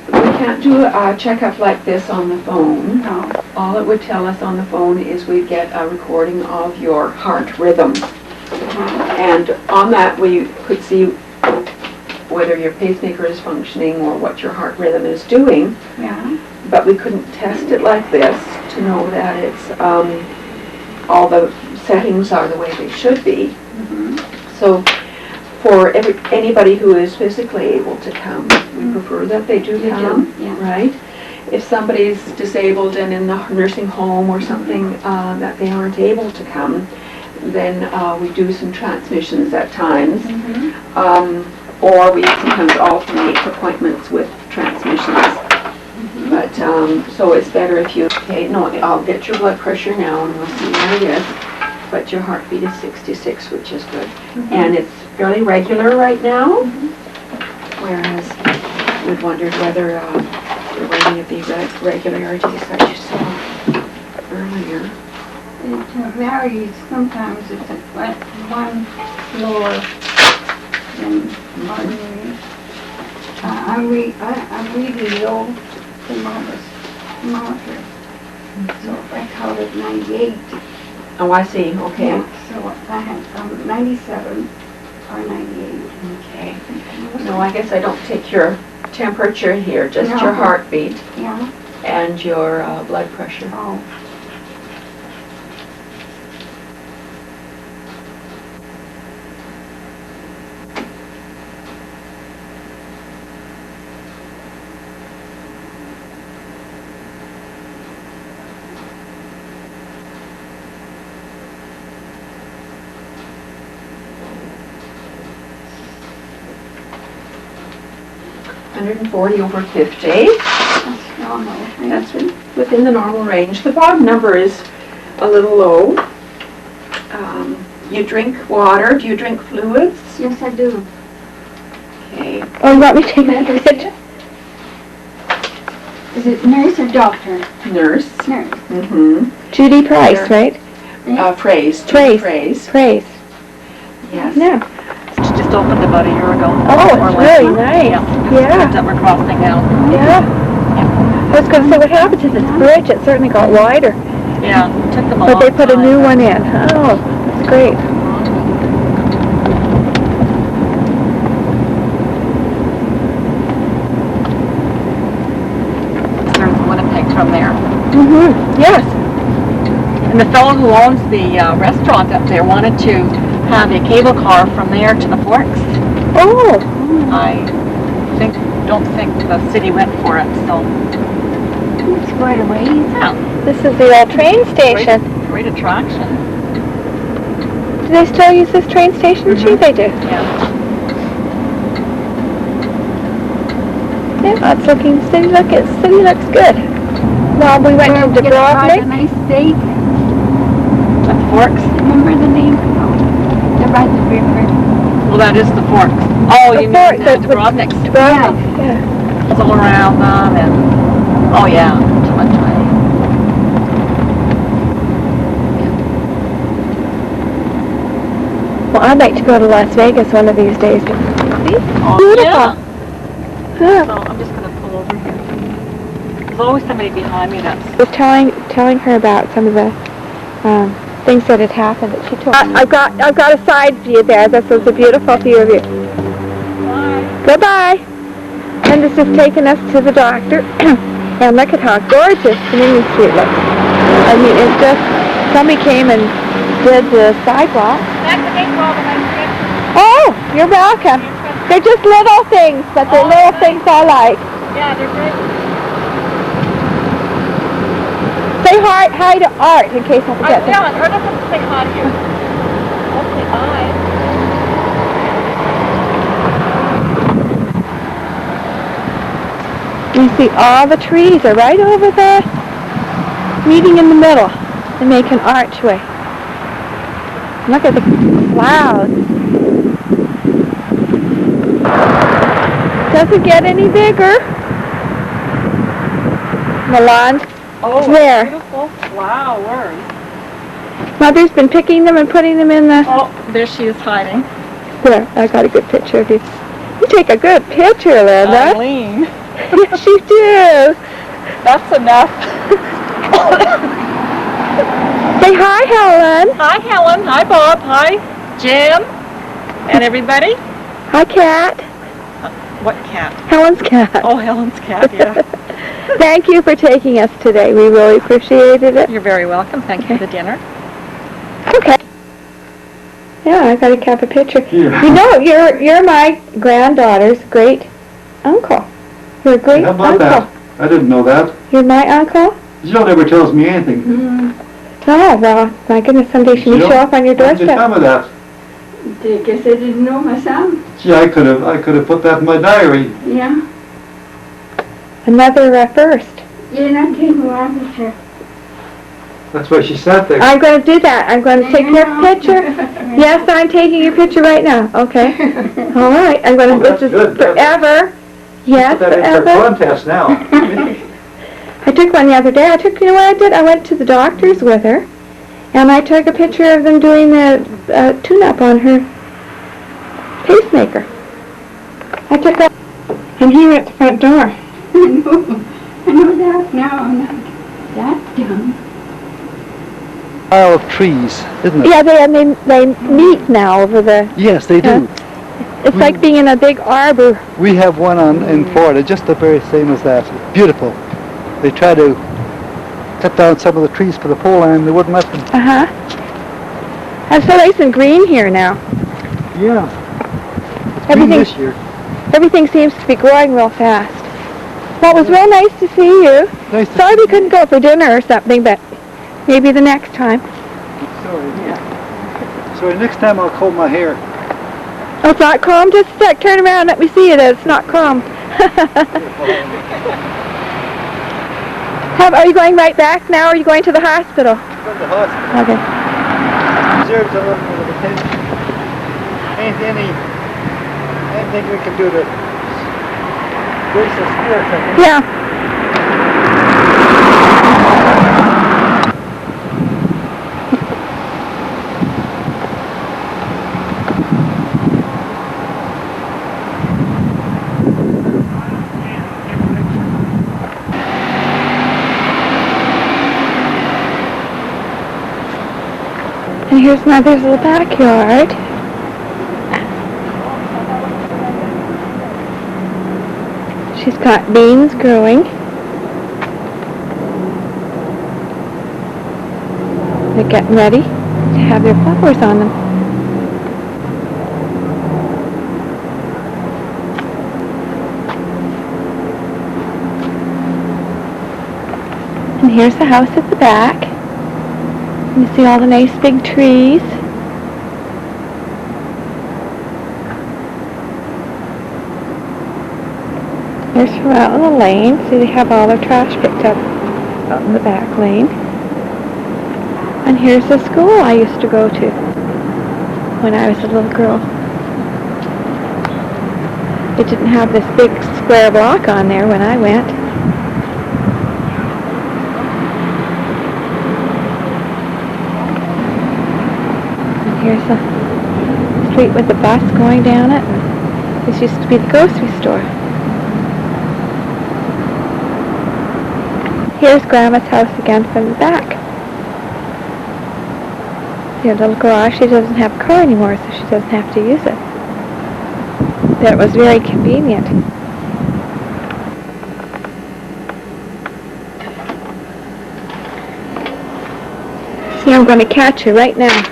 We can't do a checkup like this on the phone. No. All it would tell us on the phone is we'd get a recording of your heart rhythm. And on that we could see whether your pacemaker is functioning or what your heart rhythm is doing. Yeah. But we couldn't test it like this to know that it's all the settings are the way they should be. So for anybody who is physically able to come, we prefer that they do come, right? If somebody's disabled and in the nursing home or something that they aren't able to come, then we do some transmissions at times. Or we sometimes alternate appointments with transmissions. But, so it's better if you, I'll get your blood pressure now and we'll see what it is. But your heartbeat is 66, which is good. And it's fairly regular right now. Whereas we'd wondered whether there were any of the irregularities that you saw earlier. It varies. Sometimes it's at one lower than ordinary. I'm reading low thermometer. So if I count at 98. Oh, I see. Okay. Yeah, so I have 97 or 98. Okay. No, I guess I don't take your temperature here, just No. your heartbeat Yeah. and your blood pressure. Oh. over 50. That's normal. That's within the normal range. The bottom number is a little low. You drink water. Do you drink fluids? Yes, I do. Okay. Oh, you want me to take that picture? Is it nurse or doctor? Nurse. Nurse. Mm-hmm. Judy Price, right? Phrase. Praise. Yes. Yeah. She just opened about a year ago. Oh, Or it's less. really nice. Yeah. That we're crossing now. Yeah. I was going to say, what happened to this bridge? It certainly got wider. Yeah, took them a But long they put a time. new one in. Oh, that's great. There's Winnipeg from there. Mm-hmm. Yes. And the fellow who owns the restaurant up there wanted to have a cable car from there to the Forks. Oh. Don't think the city went for it, so. It's quite a ways. Yeah, This is the old train station. great attraction. Do they still use this train station? Gee, they do. Yeah. Yeah, it's looking, city looks good. Well, we went to Get a Dubrovnik. nice steak. At the Forks? Remember the name? They're by the river. Well, that is the Forks. Oh, The you mean Forks, the that's what- Dubrovnik's. Dubrovnik, yeah. It's all around them and, oh yeah, too much money. Well, I'd like to go to Las Vegas one of these days. See? Oh, Beautiful. yeah. Yeah. So I'm just going to pull over here. There's always somebody behind me that's... Was telling her about some of the things that had happened that she told me. I've got a side view there. This was a beautiful view of you. Bye. Goodbye. And this is taking us to the doctor. And look at how gorgeous Dominion Street looks. I mean, it's just, somebody came and did the sidewalk. That's the gate for all the nice things. Oh, you're welcome. They're just little things, but they're little things I like. Yeah, they're great. Say hi to Art in case I forget. Yeah, and Art doesn't say hi to you. Okay, bye. You see all the trees are right over there, meeting in the middle to make an archway. Look at the clouds. Doesn't get any bigger. Milan, Oh, where? beautiful flowers. Mother's been picking them and putting them in the... Oh, there she is hiding. There, I got a good picture of you. You take a good picture, Linda. Eillien. Yes, you do. That's enough. Say hi, Helen. Hi, Helen. Hi, Bob. Hi, Jim. And everybody. Hi, Cat. What cat? Helen's cat. Oh, Helen's cat, yeah. Thank you for taking us today. We really appreciated it. You're very welcome. Thank you for the dinner. Okay. Yeah, I gotta cap a picture. Yeah. You know, you're my granddaughter's great uncle. You're a great How about uncle. that? I didn't know that. You're my uncle? Jill never tells me anything. Oh, well, my goodness, someday she may Jill, show up on your why did you doorstep. tell me that? I guess I didn't know myself. Gee, I could have put that in my diary. Yeah. Another first. You're not taking one picture. That's why she sat there. I'm going to do that. I'm going to take your picture. Yes, I'm taking your picture right now. Okay. All right. I'm going to, Oh, that's this is good. forever. Yes, Put that in for forever. contest now. I took one the other day. You know what I did? I went to the doctor's with her, and I took a picture of them doing the tune-up on her pacemaker. I took that. I'm here at the front door. I know that now. I'm not that dumb. Pile of trees, isn't it? Yeah, they meet now over the... Yes, they do. It's like being in a big arbor. We have one in Florida, just the very same as that. Beautiful. They try to cut down some of the trees for the pole line, they wouldn't let them. Uh-huh. It's so nice and green here now. Yeah. It's green this year. Everything seems to be growing real fast. Well, it was real nice to see you. Nice to Sorry we couldn't go for dinner or something, but maybe the next time. Sorry. Yeah. Sorry, next time I'll comb my hair. Oh, it's not combed? Just turn around, let me see it. It's not combed. Are you going right back now, or are you going to the hospital? From the hospital. Okay. Deserves a little bit of attention. Anything we can do to raise the spirits, I think. Yeah. And here's Mother's little backyard. She's got beans growing. They're getting ready to have their flowers on them. And here's the house at the back. You see all the nice big trees. Here's from out in the lane. See, they have all their trash picked up out in the back lane. And here's the school I used to go to when I was a little girl. It didn't have this big square block on there when I went. And here's the street with the bus going down it. And this used to be the grocery store. Here's Grandma's house again from the back. See a little garage. She doesn't have a car anymore, so she doesn't have to use it. That was very convenient. See, I'm going to catch her right now.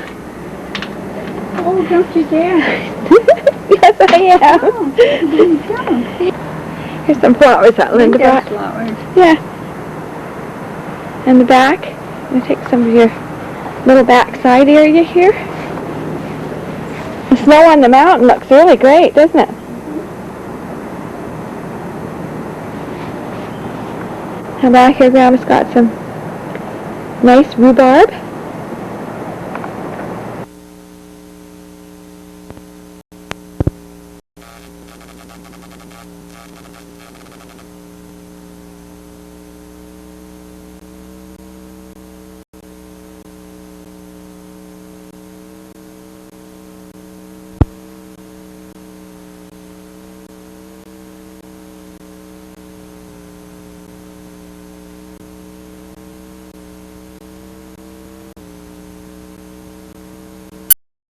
Oh, don't you dare. Yes, I am. Here's some flowers that Linda brought. Flowers. Yeah. In the back. I'm going to take some of your little backside area here. The snow on the mountain looks really great, doesn't it? And back here, Grandma's got some nice rhubarb.